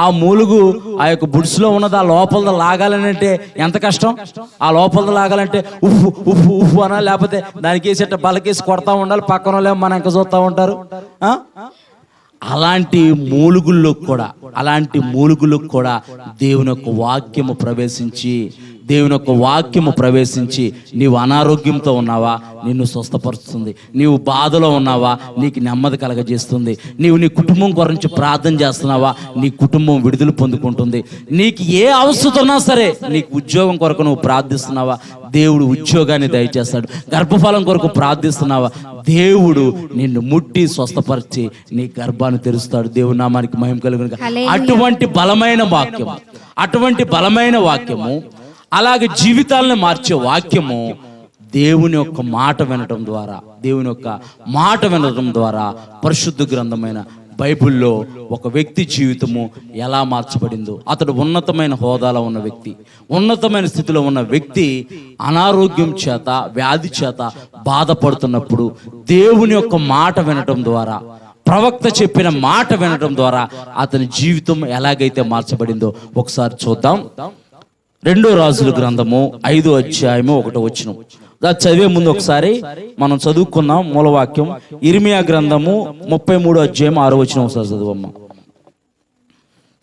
ఆ మూలుగు ఆ యొక్క బుడ్స్లో ఉన్నది ఆ లోపల లాగాలని అంటే ఎంత కష్టం. ఆ లోపల లాగాలంటే ఉఫ్ ఉఫ్ ఉఫ్ అనా, లేకపోతే దానికి వేసేట బలకేసి కొడతా ఉండాలి. పక్కన వాళ్ళేమో మన ఇంకా చూస్తూ ఉంటారు. అలాంటి మూలుగులకు కూడా దేవుని యొక్క వాక్యము ప్రవేశించి నీవు అనారోగ్యంతో ఉన్నావా, నిన్ను స్వస్థపరుస్తుంది. నీవు బాధలో ఉన్నావా, నీకు నెమ్మది కలగజేస్తుంది. నీవు నీ కుటుంబం గురించి ప్రార్థన చేస్తున్నావా, నీ కుటుంబం విడుదల పొందుకుంటుంది. నీకు ఏ అవసరం ఉన్నా సరే, నీకు ఉద్యోగం కొరకు నువ్వు ప్రార్థిస్తున్నావా, దేవుడు ఉద్యోగాన్ని దయచేస్తాడు. గర్భఫలం కొరకు ప్రార్థిస్తున్నావా, దేవుడు నిన్ను ముట్టి స్వస్థపరిచి నీ గర్భాన్ని తెరుస్తాడు. దేవుని నామానికి మహిమ కలుగును. అటువంటి బలమైన వాక్యము అలాగే జీవితాలను మార్చే వాక్యము దేవుని యొక్క మాట వినటం ద్వారా పరిశుద్ధ గ్రంథమైన బైబిల్లో ఒక వ్యక్తి జీవితము ఎలా మార్చబడిందో. అతడు ఉన్నతమైన హోదాలో ఉన్న వ్యక్తి, ఉన్నతమైన స్థితిలో ఉన్న వ్యక్తి అనారోగ్యం చేత, వ్యాధి చేత బాధపడుతున్నప్పుడు దేవుని యొక్క మాట వినటం ద్వారా, ప్రవక్త చెప్పిన మాట వినటం ద్వారా అతని జీవితం ఎలాగైతే మార్చబడిందో ఒకసారి చూద్దాం. 2 రాజుల గ్రంథము 5వ అధ్యాయము 1వ వచనం. చదివే ముందు ఒకసారి మనం చదువుకున్నాం మూలవాక్యం. ఇర్మియా గ్రంథము 33వ అధ్యాయం 6వ వచనం ఒకసారి చదువమ్మా.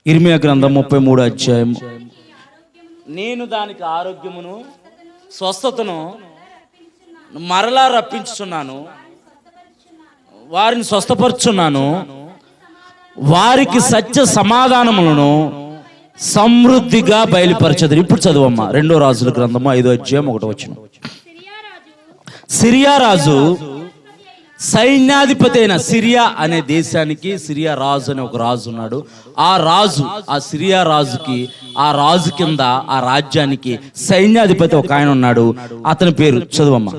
ఇర్మియా గ్రంథం 33వ అధ్యాయం. నేను దానికి ఆరోగ్యమును స్వస్థతను మరలా రప్పించుచున్నాను, వారిని స్వస్థపరుచున్నాను, వారికి సత్య సమాధానములను సమృద్ధిగా బయలుపరచదు. ఇప్పుడు చదువమ్మా 2 రాజుల గ్రంథము 5వ అధ్యాయం 1వ వచనం. సిరియా రాజు సైన్యాధిపతి అయిన, సిరియా అనే దేశానికి సిరియా రాజు అనే ఒక రాజు ఉన్నాడు. ఆ రాజు, ఆ సిరియా రాజుకి, ఆ రాజు కింద, ఆ రాజ్యానికి సైన్యాధిపతి ఒక ఆయన ఉన్నాడు. అతని పేరు చదువమ్మా.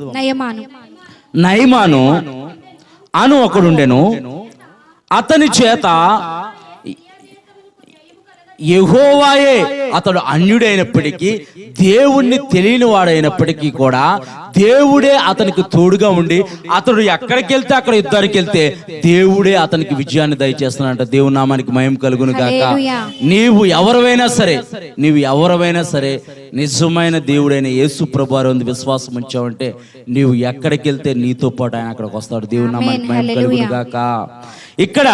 నయమాను అను ఒకడుండెను. అతని చేత యెహోవాయే, అతడు అన్యుడైనప్పటికీ, దేవుణ్ణి తెలియని వాడైనప్పటికీ కూడా దేవుడే అతనికి తోడుగా ఉండి, అతడు ఎక్కడికి వెళ్తే అక్కడ యుద్ధానికి వెళ్తే దేవుడే అతనికి విజయాన్ని దయచేస్తున్నాడంట. దేవుని నామానికి మహిమ కలుగును గాక. నీవు ఎవరైనా సరే నిజమైన దేవుడైన యేసు ప్రభువారి విశ్వాసం ఉంచావంటే నీవు ఎక్కడికి వెళ్తే నీతో పాటు ఆయన అక్కడికి వస్తాడు. దేవుని నామానికి మహిమ కలుగును గాక. ఇక్కడ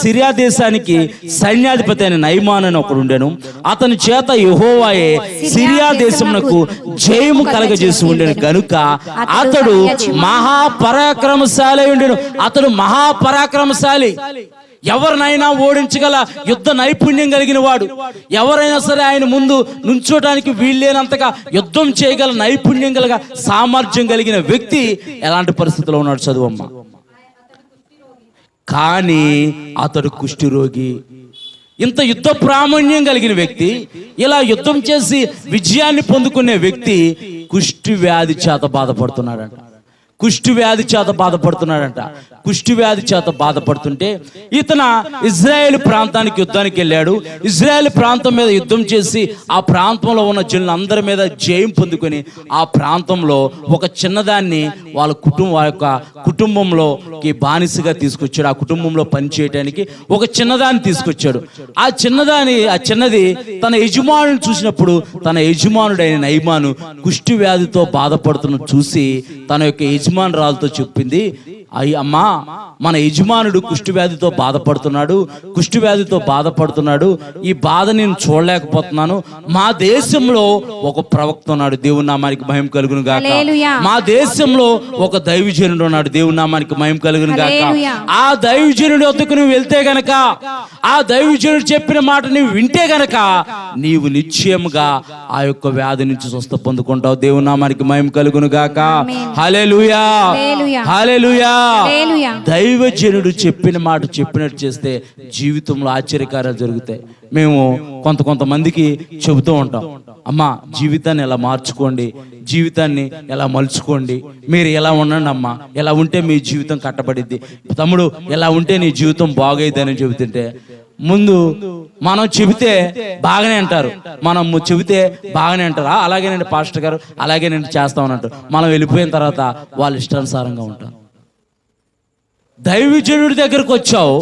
సిరియా దేశానికి సైన్యాధిపతి అయిన నయమాను అని ఒకడు ఉండెను. అతని చేత యెహోవాయే సిరియా దేశమునకు జయము కలగజేసి ఉండెను గనుక అతడు మహాపరాక్రమశాలి ఉండెను. అతడు మహాపరాక్రమశాలి, ఎవరినైనా ఓడించగల యుద్ధ నైపుణ్యం కలిగిన వాడు, ఎవరైనా సరే ఆయన ముందు నుంచోటానికి వీల్లేనంతగా యుద్ధం చేయగల నైపుణ్యం కలిగిన, సామర్థ్యం కలిగిన వ్యక్తి ఎలాంటి పరిస్థితిలో ఉన్నాడు చదువమ్మా. కానీ అతడు కుష్ఠరోగి. ఇంత యుద్ధ ప్రామాణ్యం కలిగిన వ్యక్తి, ఇలా యుద్ధం చేసి విజయాన్ని పొందుకునే వ్యక్తి కుష్ఠి వ్యాధి చేత బాధపడుతున్నాడంట. కుష్ఠి వ్యాధి చేత బాధపడుతుంటే ఇతను ఇజ్రాయేల్ ప్రాంతానికి యుద్ధానికి వెళ్ళాడు. ఇజ్రాయేల్ ప్రాంతం మీద యుద్ధం చేసి ఆ ప్రాంతంలో ఉన్న జనులందరి మీద జయం పొందుకొని ఆ ప్రాంతంలో ఒక చిన్నదాన్ని వాళ్ళ యొక్క కుటుంబంలోకి బానిసగా తీసుకొచ్చాడు. ఆ కుటుంబంలో పనిచేయడానికి ఒక చిన్నదాన్ని తీసుకొచ్చాడు. ఆ చిన్నది తన యజమానుని చూసినప్పుడు, తన యజమానుడైన నయమాను కుష్ఠి వ్యాధితో బాధపడుతున్న చూసి తన యొక్క యజమానురాలతో చెప్పింది, అమ్మా, మన యజమానుడు కుష్ఠి వ్యాధితో బాధపడుతున్నాడు, ఈ బాధ నేను చూడలేకపోతున్నాను. మా దేశంలో ఒక ప్రవక్త ఉన్నాడు, దేవుని నామానికి మహిమ కలుగును గాక. మా దేశంలో ఒక దైవజనుడు ఉన్నాడు, దేవుని నామానికి మహిమ కలుగును గాక. ఆ దైవజనుడి వద్దకు నువ్వు వెళ్తే గనక, ఆ దైవజనుడు చెప్పిన మాట నువ్వు వింటే గనక నీవు నిశ్చయముగా ఆ యొక్క వ్యాధి నుంచి స్వస్థ పొందుకుంటావు. దేవుని నామానికి మహిమ కలుగును గాక. హల్లెలూయా, హల్లెలూయా. దైవజనుడు చెప్పిన మాట చెప్పినట్టు చేస్తే జీవితంలో ఆశ్చర్యకార్యాలు జరుగుతాయి. మేము కొంతమందికి చెబుతూ ఉంటాం, అమ్మా జీవితాన్ని ఎలా మార్చుకోండి, జీవితాన్ని ఎలా మలుచుకోండి, మీరు ఎలా ఉండండి అమ్మా, ఎలా ఉంటే మీ జీవితం కట్టబడిద్ది, తమ్ముడు ఎలా ఉంటే నీ జీవితం బాగైద్దని చెబుతుంటే ముందు మనం చెబితే బాగానే అంటారు, అలాగేనండి పాస్టర్ గారు, అలాగేనండి చేస్తామని అంటారు. మనం వెళ్ళిపోయిన తర్వాత వాళ్ళ ఇష్టానుసారంగా ఉంటారు. దైవజనుడి దగ్గరకు వచ్చావు,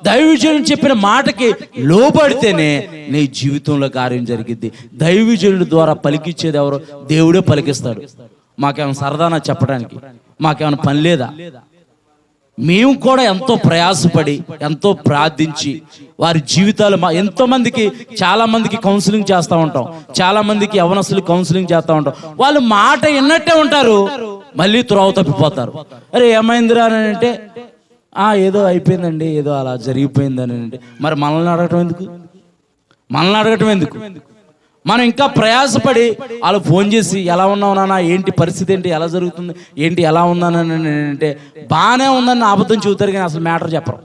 దైవజనుడు చెప్పిన మాటకి లోబడితేనే నీ జీవితంలో కార్యం జరిగిద్ది. దైవజనుడి ద్వారా పలికిచ్చేది ఎవరో? దేవుడే పలికిస్తాడు. మాకేమైనా సరదానా చెప్పడానికి? మాకేమైనా పని లేదా? మేము కూడా ఎంతో ప్రయాసపడి, ఎంతో ప్రార్థించి వారి జీవితాలు, ఎంతో మందికి, చాలా మందికి కౌన్సిలింగ్ చేస్తూ ఉంటాం, చాలా మందికి యవనస్తులు కౌన్సిలింగ్ చేస్తూ ఉంటాం. వాళ్ళు మాట విన్నట్టే ఉంటారు, మళ్ళీ త్రోవ తప్పిపోతారు. అరే ఏమైందిరా అని అంటే, ఏదో అయిపోయిందండి, ఏదో అలా జరిగిపోయిందని అంటే, మరి మనల్ని అడగటం ఎందుకు? మనం ఇంకా ప్రయాసపడి వాళ్ళు ఫోన్ చేసి ఎలా ఉన్నావు నాన్న, ఏంటి పరిస్థితి, ఏంటి ఎలా జరుగుతుంది, ఏంటి ఎలా ఉందని అంటే బాగానే ఉందని అబద్ధం చెబుతారు, కానీ అసలు మ్యాటర్ చెప్పరు.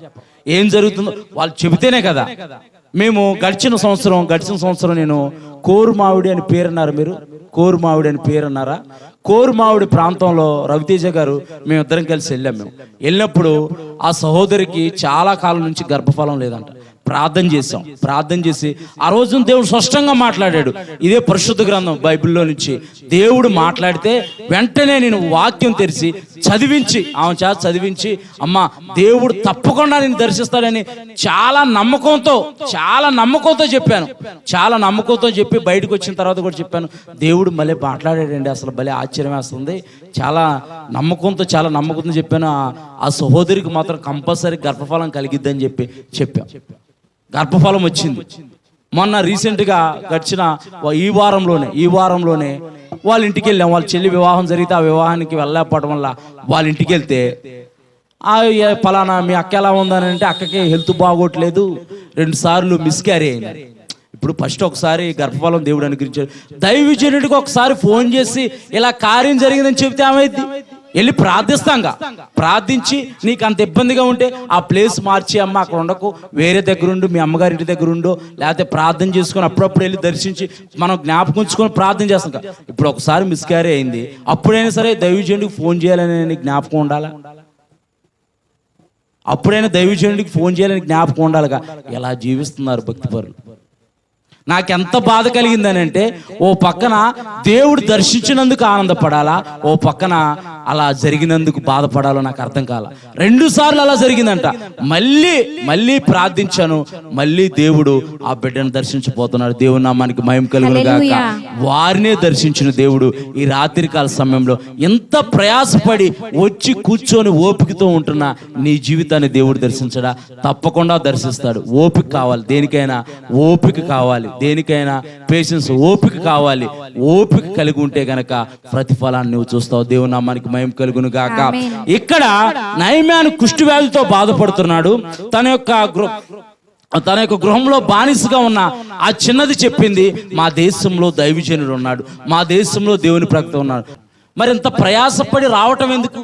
ఏం జరుగుతుందో వాళ్ళు చెబితేనే కదా మేము గడిచిన సంవత్సరం నేను కోరుమావిడి అని పేరన్నారు. మీరు కోరుమావిడి అని పేరన్నారా? కోరుమావిడి ప్రాంతంలో రవితేజ గారు మేమిద్దరం కలిసి వెళ్ళినప్పుడు ఆ సహోదరికి చాలా కాలం నుంచి గర్భఫలం లేదంట. ప్రార్థన చేసి ఆ రోజున దేవుడు స్పష్టంగా మాట్లాడాడు. ఇదే పరిశుద్ధ గ్రంథం బైబిల్లో నుంచి దేవుడు మాట్లాడితే వెంటనే నేను వాక్యం తెరిచి ఆమె చేత చదివించి అమ్మా దేవుడు తప్పకుండా నేను దర్శిస్తాడని చాలా నమ్మకంతో చెప్పాను. చాలా నమ్మకంతో చెప్పి బయటకు వచ్చిన తర్వాత కూడా చెప్పాను, దేవుడు మళ్ళీ మాట్లాడాడండి, అసలు భలే ఆశ్చర్యం వేస్తుంది, చాలా నమ్మకంతో చెప్పాను. ఆ సహోదరికి మాత్రం కంపల్సరీ గర్భఫలం కలిగిద్దని చెప్పాం. గర్భఫలం వచ్చింది. మొన్న రీసెంట్గా గడిచిన ఈ వారంలోనే వాళ్ళ ఇంటికి వెళ్ళాం. వాళ్ళ చెల్లి వివాహం జరిగితే ఆ వివాహానికి వెళ్ళకపోవడం వల్ల వాళ్ళ ఇంటికి వెళ్తే పలానా మీ అక్క ఎలా ఉందని అంటే అక్కకి హెల్త్ బాగోట్లేదు, 2 సార్లు మిస్క్యారీ అయింది. ఇప్పుడు ఫస్ట్ ఒకసారి గర్భఫలం దేవుడు అనుగ్రహించాడు. దైవజనుడికి ఒకసారి ఫోన్ చేసి ఇలా కార్యం జరిగిందని చెబితే ఏమైంది? వెళ్ళి ప్రార్థించి నీకు అంత ఇబ్బందిగా ఉంటే ఆ ప్లేస్ మార్చి అమ్మ అక్కడ ఉండకు, వేరే దగ్గరుండు, మీ అమ్మగారి ఇంటి దగ్గర ఉండు, లేకపోతే ప్రార్థన చేసుకొని అప్పుడప్పుడు వెళ్ళి దర్శించి మనం జ్ఞాపకం ఉంచుకొని ప్రార్థన చేస్తాం. ఇప్పుడు ఒకసారి మిస్క్యారీ అయింది, అప్పుడైనా సరే దైవజనుడికి ఫోన్ చేయాలని జ్ఞాపకం ఉండాలా? అప్పుడైనా దైవజనుడికి ఫోన్ చేయాలని జ్ఞాపకం ఉండాలిగా. ఎలా జీవిస్తున్నారు భక్తిపరులు. నాకెంత బాధ కలిగిందని అంటే ఓ పక్కన దేవుడు దర్శించినందుకు ఆనందపడాలా, ఓ పక్కన అలా జరిగినందుకు బాధపడాలో నాకు అర్థం కాల. 2 సార్లు అలా జరిగిందంట. మళ్ళీ ప్రార్థించాను. మళ్ళీ దేవుడు ఆ బిడ్డను దర్శించబోతున్నాడు. దేవుని నామానికి మహిమ కలుగును గాక. వారినే దర్శించిన దేవుడు ఈ రాత్రికాల సమయంలో ఎంత ప్రయాసపడి వచ్చి కూర్చొని ఓపికతో ఉంటున్నా నీ జీవితాన్ని దేవుడు దర్శించడా? తప్పకుండా దర్శిస్తాడు. ఓపిక కావాలి, దేనికైనా ఓపిక కావాలి, దేనికైనా పేషెన్స్, ఓపిక కావాలి. ఓపిక కలిగి ఉంటే గనక ప్రతిఫలాన్ని నువ్వు చూస్తావు. దేవుని నామానికి మహిమ కలుగును గాక. ఇక్కడ నయమాను కుష్టు వ్యాధితో బాధపడుతున్నాడు. తన యొక్క గృహంలో బానిసగా ఉన్న ఆ చిన్నది చెప్పింది, మా దేశంలో దైవజనుడు ఉన్నాడు, మా దేశంలో దేవుని ప్రవక్త ఉన్నాడు. మరి ఇంత ప్రయాసపడి రావటం ఎందుకు?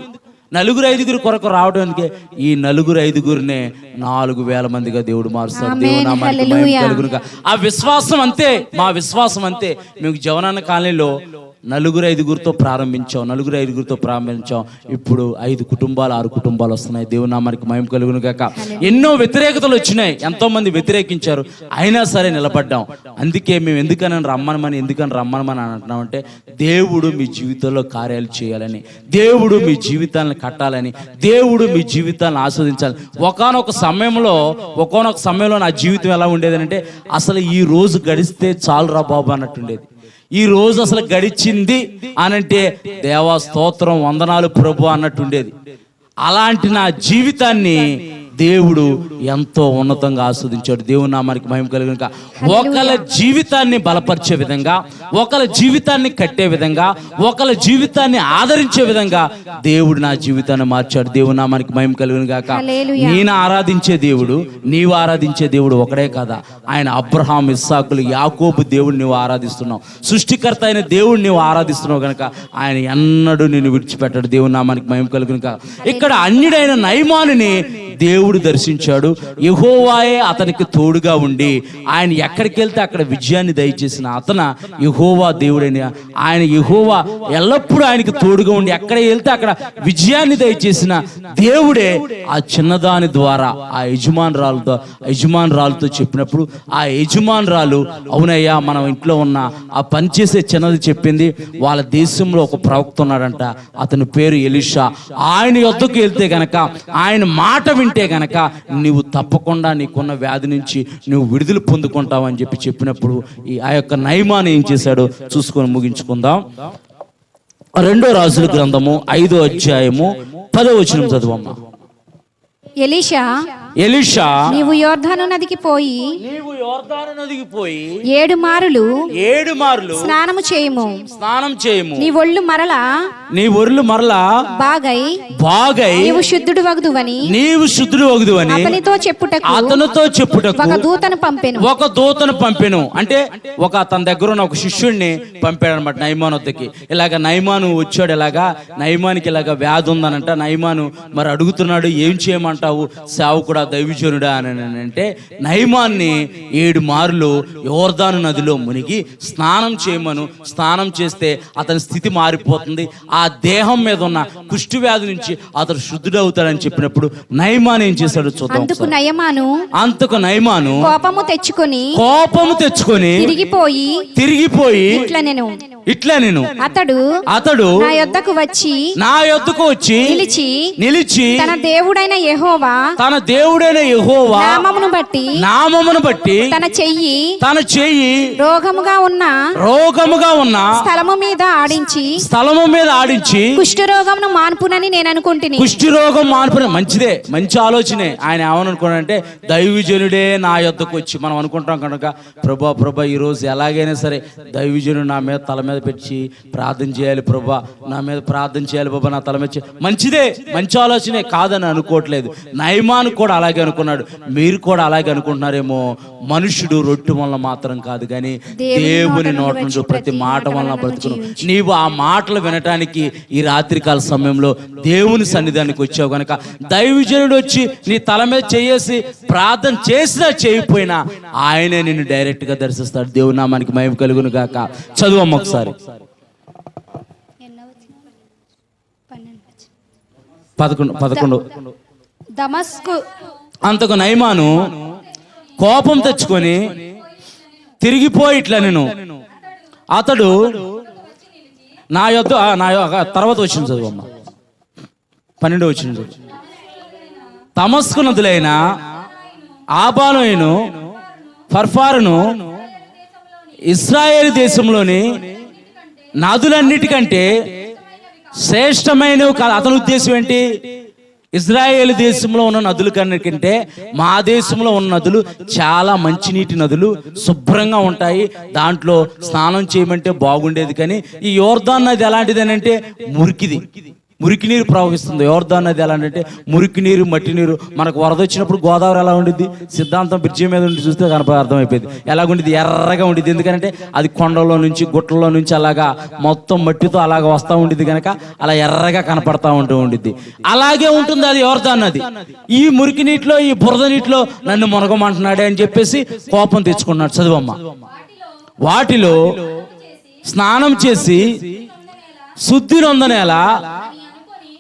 4-5 కొరకు రావడం ఎందుకే? ఈ 4-5 4,000 మందిగా దేవుడు మారుస్తాడు. దేవుని నామానికి మహిమ కలుగును గాక. ఆ విశ్వాసం అంతే, మా విశ్వాసం అంతే. మేము జవనాన్న కాలనీలో 4-5 ప్రారంభించాం. ఇప్పుడు 5 కుటుంబాలు 6 కుటుంబాలు వస్తున్నాయి. దేవుని నామానికి మహిమ కలుగును గాక. ఎన్నో వ్యతిరేకతలు వచ్చినాయి, ఎంతో మంది వ్యతిరేకించారు, అయినా సరే నిలబడ్డాం. అందుకే మేము ఎందుకని రమ్మనమని అంటున్నామంటే దేవుడు మీ జీవితంలో కార్యాలు చేయాలని, దేవుడు మీ జీవితాలను కట్టాలని, దేవుడు మీ జీవితాలను ఆస్వాదించాలి. ఒకానొక సమయంలో నా జీవితం ఎలా ఉండేది అంటే అసలు ఈ రోజు గడిస్తే చాలు రా బాబు అన్నట్టుండేది. ఈ రోజు అసలు గడిచింది అనంటే దేవా స్తోత్రం, వందనాలు ప్రభు అన్నట్టుండేది. అలాంటి నా జీవితాన్ని దేవుడు ఎంతో ఉన్నతంగా ఆస్వాదించాడు. దేవుని నామానికి మహిమ కలుగును గాక. ఒకళ్ళ జీవితాన్ని బలపరిచే విధంగా, ఒకళ్ళ జీవితాన్ని కట్టే విధంగా, ఒకళ్ళ జీవితాన్ని ఆదరించే విధంగా దేవుడు నా జీవితాన్ని మార్చాడు. దేవుని నామానికి మహిమ కలుగును గాక. నేను ఆరాధించే దేవుడు, నీవు ఆరాధించే దేవుడు ఒకడే కదా. ఆయన అబ్రహాం, ఇస్సాకులు, యాకోబు దేవుడు నీవు ఆరాధిస్తున్నావు. సృష్టికర్త అయిన దేవుడు నీవు ఆరాధిస్తున్నావు కనుక ఆయన ఎన్నడూ నిన్ను విడిచిపెట్టాడు. దేవుని నామానికి మహిమ కలుగును గాక. ఇక్కడ అన్యుడైన నయమానుని దేవుడు దర్శించాడు. యెహోవాయే అతనికి తోడుగా ఉండి ఆయన ఎక్కడికి వెళ్తే అక్కడ విజయాన్ని దయచేసిన అతను యెహోవా దేవుడని, ఆయన యెహోవా ఎల్లప్పుడూ ఆయనకి తోడుగా ఉండి ఎక్కడ వెళ్తే అక్కడ విజయాన్ని దయచేసిన దేవుడే ఆ చిన్నదాని ద్వారా ఆ యజమానురాలుతో చెప్పినప్పుడు ఆ యజమానురాలు అవునయ్యా మనం ఇంట్లో ఉన్న ఆ పనిచేసే చిన్నది చెప్పింది, వాళ్ళ దేశంలో ఒక ప్రవక్త ఉన్నాడంట, అతని పేరు ఎలీషా, ఆయన యొద్దకు వెళ్తే గనక, ఆయన మాట వింటే గనక నీవు తప్పకుండా నీకున్న వ్యాధి నుంచి నువ్వు విడుదల పొందుకుంటావు అని చెప్పినప్పుడు ఆ యొక్క నయమాను ఏం చేశాడో చూసుకొని ముగించుకుందాం. 2 రాజుల గ్రంథము 5వ అధ్యాయము 10వ వచనం చదువమ్మా. ఎలీషా నీవు యోర్దాను నదికి పోయి 7 మారులు స్నానము చేయుము. నీ ఒళ్ళు మరలా బాగై నీవు శుద్ధుడు వగుదువని అతనితో చెప్పుటకు ఒక దూతను పంపెను. అంటే తన దగ్గర ఉన్న ఒక శిష్యుడిని పంపాడు అనమాట నయమాను వద్దకి. ఇలాగ నయమాను వచ్చాడు. నయమానికి ఇలాగ వ్యాధి ఉందనంట. నయమాను మరి అడుగుతున్నాడు, ఏం చేయమంటావు సేవకుడా దైవజనుడా అని అంటే నయమాన్ని 7 మార్లు యోర్దాను నదిలో మునిగి స్నానం చేయమను. స్నానం చేస్తే అతని స్థితి మారిపోతుంది. ఆ దేహం మీద ఉన్న కుష్టి వ్యాధి నుంచి అతడు శుద్ధుడవుతాడని చెప్పినప్పుడు నయమాన్ ఏం చేశాడు చూద్దాం. అంతకు నయమాను కోపము తెచ్చుకొని తిరిగిపోయి ఇట్లా నేను అతడు నా యొద్దకు వచ్చి నిలిచి తన దేవుడైన యెహోవా నామమును బట్టి తన చెయ్యి రోగముగా ఉన్న స్థలము మీద ఆడించి కుష్ఠరోగమును మాన్పునని నేను అనుకుంటుని. కుష్ఠరోగం మాన్పున మంచిదే, మంచి ఆలోచనే. ఆయన ఏమనుకున్నాడంటే దైవజనుడే నా యొద్దకు వచ్చి, మనం అనుకుంటాం కనుక ప్రభా ఈ రోజు ఎలాగైనా సరే దైవజనుడు నా మీద తల మీద పెట్టి ప్రార్థన చేయాలి, ప్రభా నా మీద ప్రార్థన చేయాలి బాబా, నా తల మీద. మంచిదే, మంచి ఆలోచనే, కాదని అనుకోవట్లేదు. నయమాను కూడా అలాగే అనుకున్నాడు. మీరు కూడా అలాగే అనుకుంటున్నారేమో. మనుషుడు రొట్టె వలన మాత్రం కాదు కానీ దేవుని నోట నుంచి ప్రతి మాట వలన బ్రతుకును. నీవు ఆ మాటలు వినటానికి ఈ రాత్రికాల సమయంలో దేవుని సన్నిధానికి వచ్చావు కనుక దైవజనుడు వచ్చి నీ తల మీద చేసి ప్రార్థన చేసినా చేయకపోయినా ఆయనే నిన్ను డైరెక్ట్ గా దర్శిస్తాడు. దేవుని నామానికి మహిమ కలుగును గాక. చదువమ్మ ఒకసారి 11. దమస్కు అంతకు నయమాను కోపం తెచ్చుకొని తిరిగిపోయి ఇట్లా నేను అతడు నా తర్వాత వచ్చింది చదువమ్మ 12 వచ్చింది. దమస్కు నదులైన ఆబాలోను ఫర్ఫారును ఇశ్రాయేలు దేశంలోని నదులన్నిటికంటే శ్రేష్టమైనవి కాదు. అతని ఉద్దేశం ఏంటి? ఇజ్రాయేల్ దేశంలో ఉన్న నదుల కంటే మా దేశంలో ఉన్న నదులు చాలా మంచినీటి నదులు, శుభ్రంగా ఉంటాయి. దాంట్లో స్నానం చేయమంటే బాగుండేది. కానీ ఈ యోర్దాను నది ఎలాంటిది అని అంటే మురికి నీరు ప్రవహిస్తుంది. యోర్దాను నది ఎలాంటి మురికి నీరు, మట్టి నీరు. మనకు వరద వచ్చినప్పుడు గోదావరి ఎలా ఉండిద్ది? సిద్ధాంతం బ్రిడ్జి మీద ఉండి చూస్తే అర్థమైపోయింది ఎలాగుండిద్ది. ఎర్రగా ఉండిద్ది. ఎందుకంటే అది కొండల్లో నుంచి గుట్టల్లో నుంచి అలాగా మొత్తం మట్టితో అలాగ వస్తూ ఉండిద్ది కనుక అలా ఎర్రగా కనపడతా ఉండిద్ది. అలాగే ఉంటుంది అది యోర్దాను నది. ఈ మురికి నీటిలో, ఈ బురద నీటిలో నన్ను మునగమంటున్నాడే అని చెప్పేసి కోపం తెచ్చుకున్నాడు. చదువమ్మ. వాటిలో స్నానం చేసి శుద్ధి నొందనేలా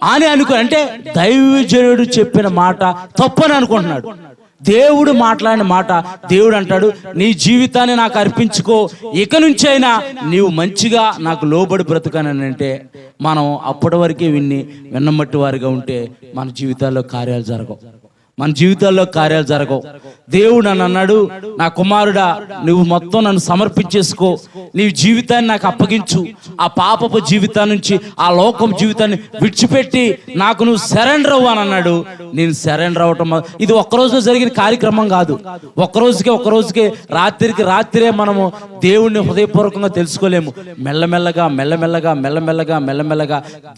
అని అంటే దైవజనుడు చెప్పిన మాట తప్పని అనుకుంటున్నాడు. దేవుడు మాట్లాడిన మాట, దేవుడు అంటాడు నీ జీవితాన్ని నాకు అర్పించుకో, ఇక నుంచైనా నీవు మంచిగా నాకు లోబడి బ్రతుకని అంటే మనం అప్పటి వరకే విన్నమట్టి వారిగా ఉంటే మన జీవితాల్లో కార్యాలు జరగవు. దేవుడు నన్ను అన్నాడు, నా కుమారుడా నువ్వు మొత్తం నన్ను సమర్పించేసుకో, నీ జీవితాన్ని నాకు అప్పగించు, ఆ పాపపు జీవితాన్ని నుంచి, ఆ లోకం జీవితాన్ని విడిచిపెట్టి నాకు నువ్వు సరెండర్ అవ్వు అని అన్నాడు. నేను సరెండర్ అవ్వటం ఇది ఒక్కరోజులో జరిగిన కార్యక్రమం కాదు. ఒక్కరోజుకే రాత్రే మనము దేవుణ్ణి హృదయపూర్వకంగా తెలుసుకోలేము. మెల్లమెల్లగా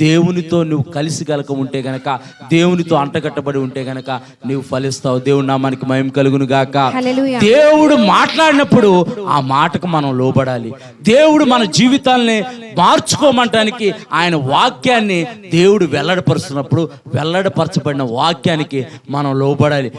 దేవునితో నువ్వు కలిసి కలక ఉంటే గనక, దేవునితో అంటగట్టబడి ఉంటే గనక నీవు ఫలిస్తావు. దేవుడి నామానికి మహిమ కలుగును గాక. దేవుడు మాట్లాడినప్పుడు ఆ మాటకు మనం లోబడాలి. దేవుడు మన జీవితాల్ని మార్చుకోమంటానికి ఆయన వాక్యాన్ని దేవుడు వెల్లడపరుస్తున్నప్పుడు వెల్లడపరచబడిన వాక్యానికి మనం లోబడాలి.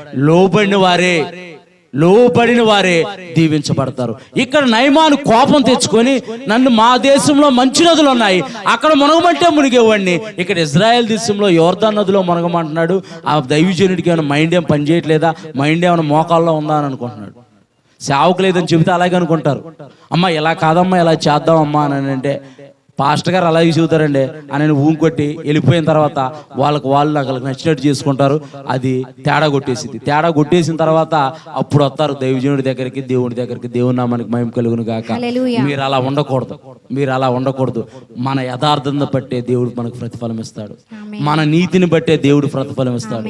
లోబడిన వారే దీవించబడతారు. ఇక్కడ నయమాను కోపం తెచ్చుకొని నన్ను మా దేశంలో మంచి నదులు ఉన్నాయి అక్కడ మునగమంటే మునిగేవాడిని, ఇక్కడ ఇజ్రాయెల్ దేశంలో యోర్దాను నదిలో మునగమంటున్నాడు. ఆ దైవజనుడికి ఏమైనా మైండ్ ఏం పని చేయట్లేదా? మైండ్ ఏమైనా మోకాల్లో ఉందా అని అనుకుంటున్నాడు. సేవకు లేదని చెబితే అలాగే అనుకుంటారు. అమ్మ ఇలా కాదమ్మా ఇలా చేద్దామమ్మా అని అంటే పాస్టర్ గారు అలాగే చెబుతారండి అని ఊంకొట్టి వెళ్ళిపోయిన తర్వాత వాళ్ళకి నచ్చినట్టు చేసుకుంటారు. అది తేడా కొట్టేసిన తర్వాత అప్పుడు వస్తారు దైవజనుడి దగ్గరికి, దేవుడి దగ్గరికి. దేవుని నామానికి మహిమ కలుగును గాక. మీరు అలా ఉండకూడదు. మన యథార్థత బట్టే దేవుడు మనకు ప్రతిఫలం ఇస్తాడు. మన నీతిని బట్టే దేవుడు ప్రతిఫలం ఇస్తాడు.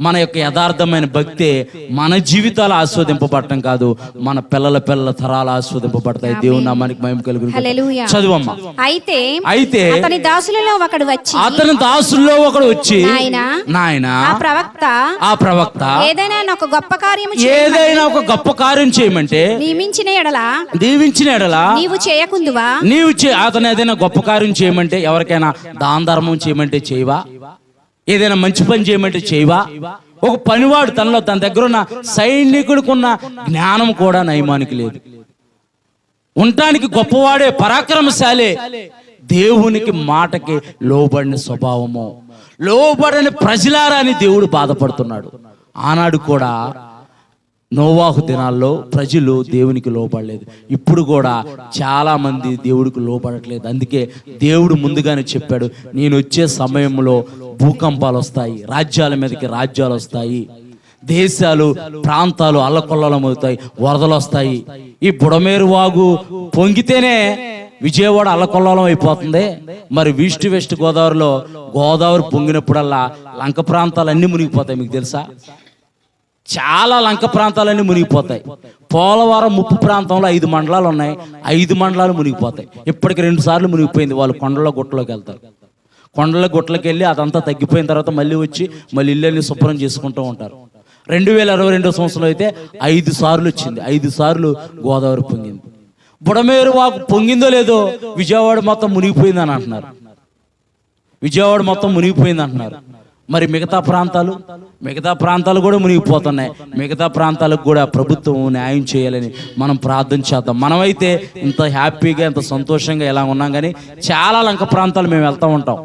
మన యొక్క యథార్థమైన భక్తే మన జీవితాలు ఆస్వాదింపబడటం కాదు, మన పిల్లల తరాలు ఆస్వాదింపబడతాయి. దేవుని నామానికి మహిమ కలుగును. చదువమ్మ. అయితే అతని దాసులలో ఒకడు వచ్చి నాయనా ఆ ప్రవక్త ఏదైనా ఒక గొప్ప కార్యం చేయమంటే దీవించిన ఎడల నీవు చేయకుందువా? అతను ఏదైనా గొప్ప కార్యం చేయమంటే, ఎవరికైనా దాన ధర్మం చేయమంటే చేయవా? ఏదైనా మంచి పని చేయమంటే చేయవా? ఒక పనివాడు తన దగ్గర ఉన్న సైనికుడికి ఉన్న జ్ఞానం కూడా నయమానికి లేదు. ఉండటానికి గొప్పవాడే, పరాక్రమశాలే, దేవునికి మాటకి లోబడిన స్వభావము, లోబడని ప్రజలారా అని దేవుడు బాధపడుతున్నాడు. ఆనాడు కూడా నోవాహు దినాల్లో ప్రజలు దేవునికి లోబడలేదు. ఇప్పుడు కూడా చాలా మంది దేవుడికి లోబడట్లేదు. అందుకే దేవుడు ముందుగానే చెప్పాడు, నేను వచ్చే సమయంలో భూకంపాలు వస్తాయి, రాజ్యాల మీదకి రాజ్యాలు వస్తాయి, దేశాలు ప్రాంతాలు అల్లకొల్లం అవుతాయి, వరదలు వస్తాయి. ఈ బుడమేరు వాగు పొంగితేనే విజయవాడ అల్లకొల్లం అయిపోతుంది. మరి ఈస్ట్ వెస్ట్ గోదావరిలో గోదావరి పొంగినప్పుడల్లా లంక ప్రాంతాలన్నీ మునిగిపోతాయి. మీకు తెలుసా? చాలా లంక ప్రాంతాలన్నీ మునిగిపోతాయి. పోలవరం ముప్పు ప్రాంతంలో 5 మండలాలు ఉన్నాయి, 5 మండలాలు మునిగిపోతాయి. ఇప్పటికి 2 సార్లు మునిగిపోయింది. వాళ్ళు కొండల గుట్టలోకి వెళ్తారు. కొండల గుట్టలోకి వెళ్ళి అదంతా తగ్గిపోయిన తర్వాత మళ్ళీ వచ్చి మళ్ళీ ఇళ్ళని శుభ్రం చేసుకుంటూ ఉంటారు. 2022 సంవత్సరంలో అయితే 5 సార్లు వచ్చింది. 5 సార్లు గోదావరి పొంగింది. బుడమేరు వాగు పొంగిందో లేదో విజయవాడ మొత్తం మునిగిపోయిందని అంటున్నారు. విజయవాడ మొత్తం మునిగిపోయింది అంటున్నారు. మరి మిగతా ప్రాంతాలు కూడా మునిగిపోతున్నాయి. మిగతా ప్రాంతాలకు కూడా ప్రభుత్వం న్యాయం చేయాలని మనం ప్రార్థన చేద్దాం. మనమైతే ఇంత హ్యాపీగా ఇంత సంతోషంగా ఎలా ఉన్నాం, కానీ చాలా లంక ప్రాంతాలు మేము వెళ్తూ ఉంటాం.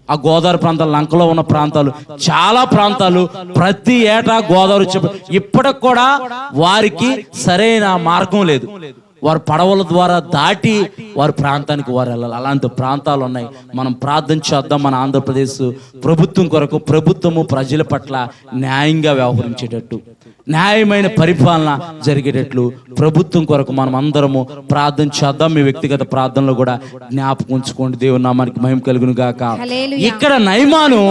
ఆ గోదావరి ప్రాంతాలు, లంకలో ఉన్న ప్రాంతాలు, చాలా ప్రాంతాలు ప్రతి ఏటా గోదావరి ఇప్పటికి కూడా వారికి సరైన మార్గం లేదు. వారు పడవల ద్వారా దాటి వారి ప్రాంతానికి వారు వెళ్ళాలి. అలాంటి ప్రాంతాలు ఉన్నాయి. మనం ప్రార్థన చేద్దాం. మన ఆంధ్రప్రదేశ్ ప్రభుత్వం కొరకు, ప్రభుత్వము ప్రజల పట్ల న్యాయంగా వ్యవహరించేటట్టు, న్యాయమైన పరిపాలన జరిగేటట్లు ప్రభుత్వం కొరకు మనం అందరము ప్రార్థన చేద్దాం. మీ వ్యక్తిగత ప్రార్థనలో కూడా జ్ఞాపకం ఉంచుకోండి. దేవుని నామానికి మహిమ కలుగును గాక. ఇక్కడ నయమాను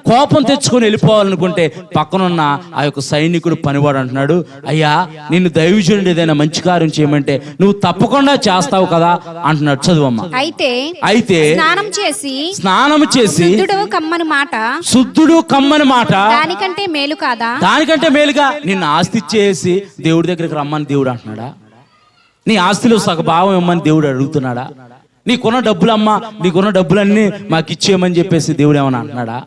కోపం తెచ్చుకొని వెళ్ళిపోవాలనుకుంటే పక్కనున్న ఆ యొక్క సైనికుడు పనివాడు అంటున్నాడు, అయ్యా నిన్ను దైవజనుడు ఏదైనా మంచి కార్యం చేయమంటే నువ్వు తప్పకుండా చేస్తావు కదా అంటున్నాడు. చదువమ్మా. అయితే స్నానం చేసి శుద్ధుడు కమ్మని మాట దానికంటే మేలుగా నిన్ను ఆస్తి ఇచ్చేసి దేవుడి దగ్గరికి రమ్మని దేవుడు అంటున్నాడా? నీ ఆస్తిలో సగభావం ఇమ్మని దేవుడు అడుగుతున్నాడా? నీకున్న డబ్బులమ్మా, నీకున్న డబ్బులన్నీ మాకు ఇచ్చేయమని చెప్పేసి దేవుడు ఏమన్నా అంటున్నాడా?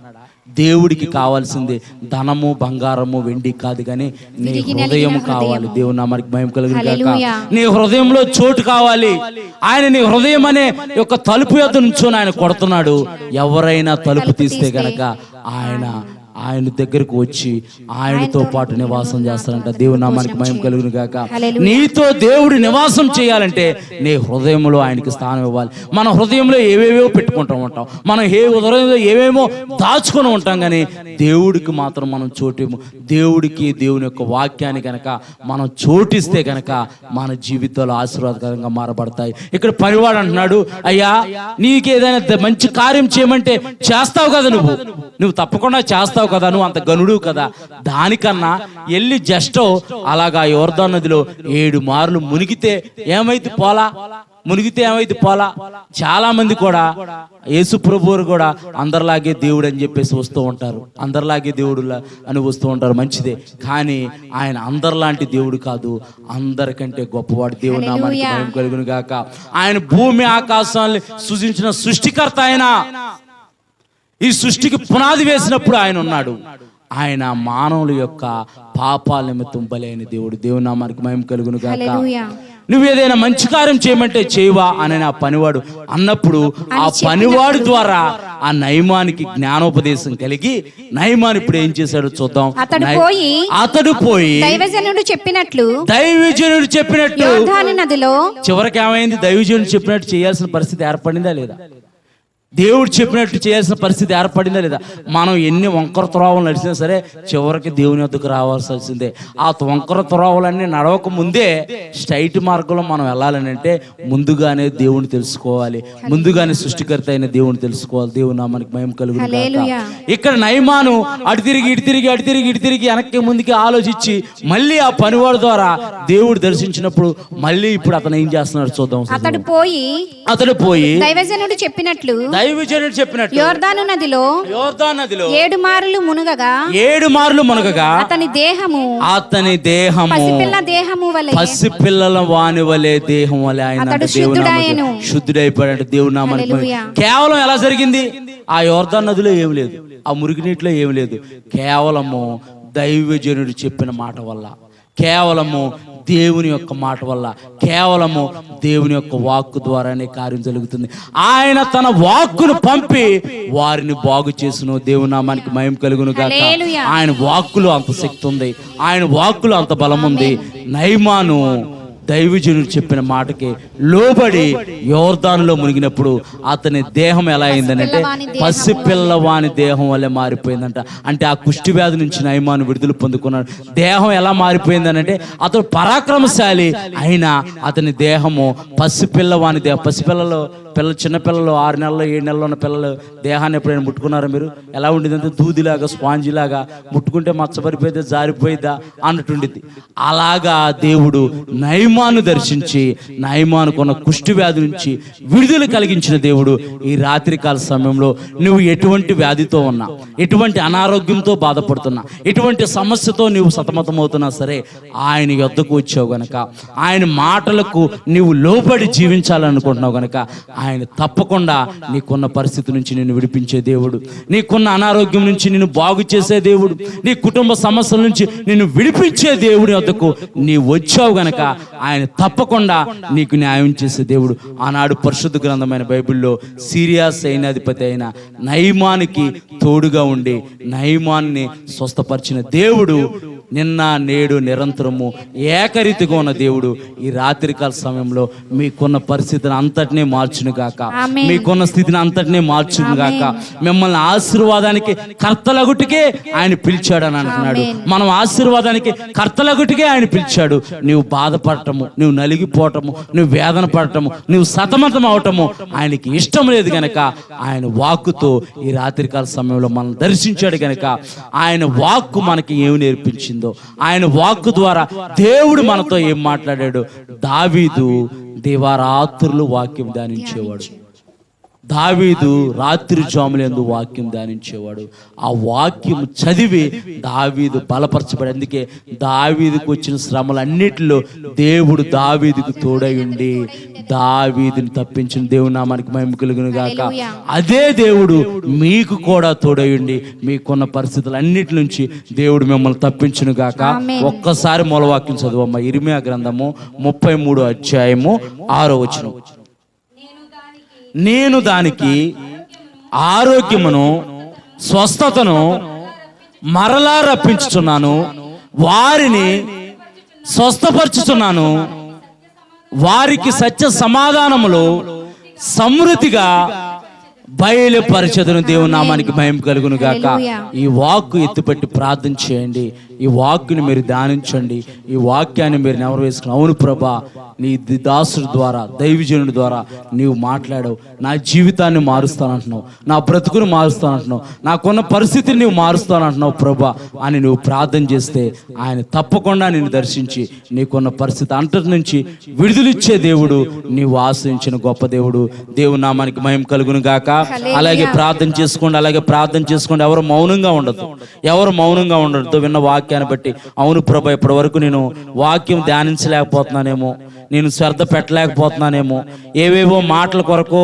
దేవుడికి కావాల్సింది ధనము, బంగారము, వెండి కాదు, కానీ నీ హృదయం కావాలి. దేవుని నామానికి మహిమ కలుగును గాక. నీ హృదయంలో చోటు కావాలి. ఆయన నీ హృదయం అనే యొక్క తలుపు యొద్ద నుంచొని ఆయన కొడుతున్నాడు. ఎవరైనా తలుపు తీస్తే గనక ఆయన దగ్గరకు వచ్చి ఆయనతో పాటు నివాసం చేస్తారంట. దేవుని నామానికి మహిమ కలుగును గాక. నీతో దేవుడు నివాసం చేయాలంటే నీ హృదయంలో ఆయనకి స్థానం ఇవ్వాలి. మన హృదయంలో ఏవేవో పెట్టుకుంటూ ఉంటాం, మనం హృదయంలో ఏవేమో దాచుకొని ఉంటాం, కానీ దేవుడికి మాత్రం మనం చోటేమో. దేవుడికి, దేవుని యొక్క వాక్యాన్ని కనుక మనం చోటిస్తే కనుక మన జీవితాలు ఆశీర్వాదకరంగా మారబడతాయి. ఇక్కడ పనివాడు అంటున్నాడు, అయ్యా నీకు ఏదైనా మంచి కార్యం చేయమంటే చేస్తావు కదా, నువ్వు తప్పకుండా చేస్తావు కదా, నువ్వు అంత గనుడు కదా. దానికన్నా వెళ్ళి జస్ట్ అలాగా యోర్దాను నదిలో 7 మార్లు మునిగితే ఏమైతే పోలా. చాలా మంది కూడా యేసు ప్రభువు కూడా అందరిలాగే దేవుడు అని చెప్పేసి వస్తూ ఉంటారు, అందరిలాగే దేవుడు అని వస్తూ ఉంటారు. మంచిదే, కానీ ఆయన అందరిలాంటి దేవుడు కాదు, అందరికంటే గొప్పవాడు. దేవుడు నామానికి మహిమ కలుగును గాక. ఆయన భూమి ఆకాశాన్ని సృజించిన సృష్టికర్త. ఆయన ఈ సృష్టికి పునాది వేసినప్పుడు ఆయన ఉన్నాడు. ఆయన మానవుల యొక్క పాపాల నిమిత్తం బలైన దేవుడు. దేవుని నామానికి మహిమ కలుగును గాక. నువ్వు ఏదైనా మంచి కార్యం చేయమంటే చేయవా అని ఆ పనివాడు అన్నప్పుడు ఆ పనివాడు ద్వారా ఆ నయమానికి జ్ఞానోపదేశం కలిగి నయమాన్ ఇప్పుడు ఏం చేశాడో చూద్దాం. అతడు పోయి దైవజనుడు చెప్పినట్లు చివరికి ఏమైంది? దైవజనుడు చెప్పినట్టు చేయాల్సిన పరిస్థితి ఏర్పడిందా లేదా? దేవుడు చెప్పినట్టు చేయాల్సిన పరిస్థితి ఏర్పడిందా లేదా? మనం ఎన్ని వంకర త్రోవలు నడిచినా సరే చివరికి దేవుని వద్దకు రావాల్సిందే. ఆ వంకర త్రోవలన్నీ నడవక ముందే స్ట్రైట్ మార్గంలో మనం వెళ్ళాలని అంటే ముందుగానే దేవుని తెలుసుకోవాలి, ముందుగానే సృష్టికర్త అయిన దేవుని తెలుసుకోవాలి. దేవుని నామానికి మహిమ కలుగును గాక. ఇక్కడ నయమాను అటు తిరిగి వెనక్కి ముందుకి ఆలోచించి మళ్ళీ ఆ పనివాడు ద్వారా దేవుడు దర్శించినప్పుడు మళ్ళీ ఇప్పుడు అతను ఏం చేస్తున్నాడు చూద్దాం. అతడు పోయి దైవజనుడు చెప్పినట్లు యోర్దాను నదిలో 7 మార్లు మునగగా అతని దేహము పసిపిల్లల వాని వలె దేహం వలె ఆయన శుద్ధుడైపోయాడు. దేవుని నామానికి కేవలం ఎలా జరిగింది? ఆ యోర్దాను నదిలో ఏమి లేదు, ఆ మురుగునీటిలో ఏమి లేదు. కేవలము దైవజనుడు చెప్పిన మాట వల్ల, కేవలము దేవుని యొక్క మాట వల్ల, కేవలము దేవుని యొక్క వాక్కు ద్వారానే కార్యం జరుగుతుంది. ఆయన తన వాక్కును పంపి వారిని బాగు చేసును. దేవుని నామానికి మహిమ కలుగును గాక. ఆయన వాక్కులో అంత శక్తి ఉంది, ఆయన వాక్కులో అంత బలం ఉంది. నయమాను దైవజనుడు చెప్పిన మాటకి లోబడి యోర్దానులో మునిగినప్పుడు అతని దేహం ఎలా అయిందనంటే పసిపిల్లవాని దేహం వల్లే మారిపోయిందంట. అంటే ఆ కుష్టి వ్యాధి నుంచి నయమాను విడుదల పొందుకున్నాడు. దేహం ఎలా మారిపోయిందనంటే అతడు పరాక్రమశాలి అయినా అతని దేహము పసిపిల్లవాని దేహం. చిన్నపిల్లలు 6 నెలలు 7 నెలలు ఉన్న పిల్లలు దేహాన్ని ఎప్పుడైనా ముట్టుకున్నారా మీరు? ఎలా ఉండేదంటే దూదిలాగా, స్పాంజిలాగా, ముట్టుకుంటే మచ్చబడిపోయిద్దా, జారిపోయిద్దా అన్నట్టుండిద్ది. అలాగా దేవుడు నయమాను దర్శించి నయమానుకున్న కుష్టి వ్యాధి నుంచి విడుదల కలిగించిన దేవుడు. ఈ రాత్రికాల సమయంలో నువ్వు ఎటువంటి వ్యాధితో ఉన్నా, ఎటువంటి అనారోగ్యంతో బాధపడుతున్నా, ఎటువంటి సమస్యతో నువ్వు సతమతమవుతున్నా సరే, ఆయన యొద్దకు వచ్చావు గనక, ఆయన మాటలకు నువ్వు లోబడి జీవించాలనుకుంటున్నావు గనక ఆయన తప్పకుండా నీకున్న పరిస్థితి నుంచి నిన్ను విడిపించే దేవుడు, నీకున్న అనారోగ్యం నుంచి నిన్ను బాగు చేసే దేవుడు, నీ కుటుంబ సమస్యల నుంచి నిన్ను విడిపించే దేవుడి వద్దకు నీ వచ్చావు గనక ఆయన తప్పకుండా నీకు న్యాయం చేసే దేవుడు. ఆనాడు పరిశుద్ధ గ్రంథమైన బైబిల్లో సిరియా సైన్యాధిపతి అయిన నయమానికి తోడుగా ఉండి నయమాన్ని స్వస్థపరిచిన దేవుడు నిన్న నేడు నిరంతరము ఏకరీతిగా ఉన్న దేవుడు. ఈ రాత్రికాల సమయంలో మీకున్న పరిస్థితిని అంతటినీ మార్చును గాక, మీకున్న స్థితిని అంతటినీ మార్చును గాక. మిమ్మల్ని ఆశీర్వాదానికి కర్తలగుటికే ఆయన పిలిచాడని అంటున్నాడు. మనం ఆశీర్వాదానికి కర్తలగుటికే ఆయన పిలిచాడు. నువ్వు బాధపడటము, నువ్వు నలిగిపోవటము, నువ్వు వేదన పడటము, నువ్వు సతమతం అవటము ఆయనకి ఇష్టం లేదు గనక ఆయన వాక్కుతో ఈ రాత్రికాల సమయంలో మనం దర్శించాడు గనక ఆయన వాక్కు మనకి ఏమి నేర్పించిందో, ఆయన వాక్కు ద్వారా దేవుడు మనతో ఏం మాట్లాడాడు. దావీదు దివారాత్రులు వాక్యం ధ్యానించేవాడు. దావీదు రాత్రి జాములందు వాక్యం ధ్యానించేవాడు. ఆ వాక్యం చదివి దావీదు బలపరచబడి, అందుకే దావీదుకు వచ్చిన శ్రమలన్నిటిలో దేవుడు దావీదుకు తోడై ఉండి దావీదుని తప్పించిన దేవుని నామానికి మహిమ కలుగును గాక. అదే దేవుడు మీకు కూడా తోడై ఉండి మీకున్న పరిస్థితులన్నిటి నుంచి దేవుడు మిమ్మల్ని తప్పించును గాక. ఒక్కసారి మూలవాక్యం చదువమ్మ. ఇర్మియా గ్రంథము 33వ అధ్యాయము 6వ వచనం. నేను దానికి ఆరోగ్యమును స్వస్థతను మరలా రప్పించుచున్నాను, వారిని స్వస్థపరచుచున్నాను, వారికి సత్య సమాధానములు సమృద్ధిగా బయలుపరచదును. దేవుని నామానికి మహిమ కలుగును గాక. ఈ వాక్కు ఎత్తుపెట్టి ప్రార్థన చేయండి. ఈ వాక్కుని మీరు ధ్యానించండి. ఈ వాక్యాన్ని మీరు నెవరు వేసుకుని, అవును ప్రభా, నీ దాసుడి ద్వారా, దైవజనుడి ద్వారా నీవు మాట్లాడావు, నా జీవితాన్ని మారుస్తానంటున్నావు, నా బ్రతుకును మారుస్తానంటున్నావు, నాకున్న పరిస్థితిని నీవు మారుస్తానంటున్నావు ప్రభా అని నువ్వు ప్రార్థన చేస్తే ఆయన తప్పకుండా నిన్ను దర్శించి నీకున్న పరిస్థితి అంతటి నుంచి విడుదలిచ్చే దేవుడు, నీవు ఆశ్రయించిన గొప్ప దేవుడు. దేవుని నామానికి మహిమ కలుగును గాక. అలాగే ప్రార్థన చేసుకోండి. ఎవరు మౌనంగా ఉండదు. విన్న వాక్యాన్ని బట్టి, అవును ప్రభా, ఇప్పటి వరకు నేను వాక్యం ధ్యానించలేకపోతున్నానేమో, నేను శ్రద్ధ పెట్టలేకపోతున్నానేమో, ఏవేవో మాటల కొరకు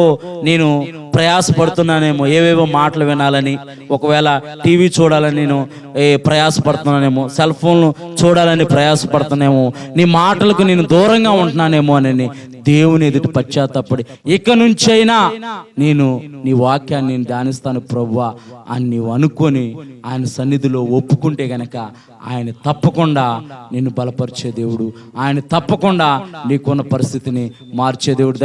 నేను ప్రయాసపడుతున్నానేమో, ఏవేవో మాటలు వినాలని, ఒకవేళ టీవీ చూడాలని నేను ప్రయాసపడుతున్నానేమో, సెల్ ఫోన్లు చూడాలని ప్రయాసపడుతున్నానేమో, నీ మాటలకు నేను దూరంగా ఉంటున్నానేమో అని దేవుని ఎదుటి పశ్చాత్తాపడి ఇక నుంచైనా నేను నీ వాక్యాన్ని నేను ధ్యానిస్తాను ప్రభువా అని నీవు అనుకొని ఆయన సన్నిధిలో ఒప్పుకుంటే గనక ఆయన తప్పకుండా నిన్ను బలపరిచే దేవుడు, ఆయన తప్పకుండా నీకున్న పరిస్థితిని మార్చే దేవుడు.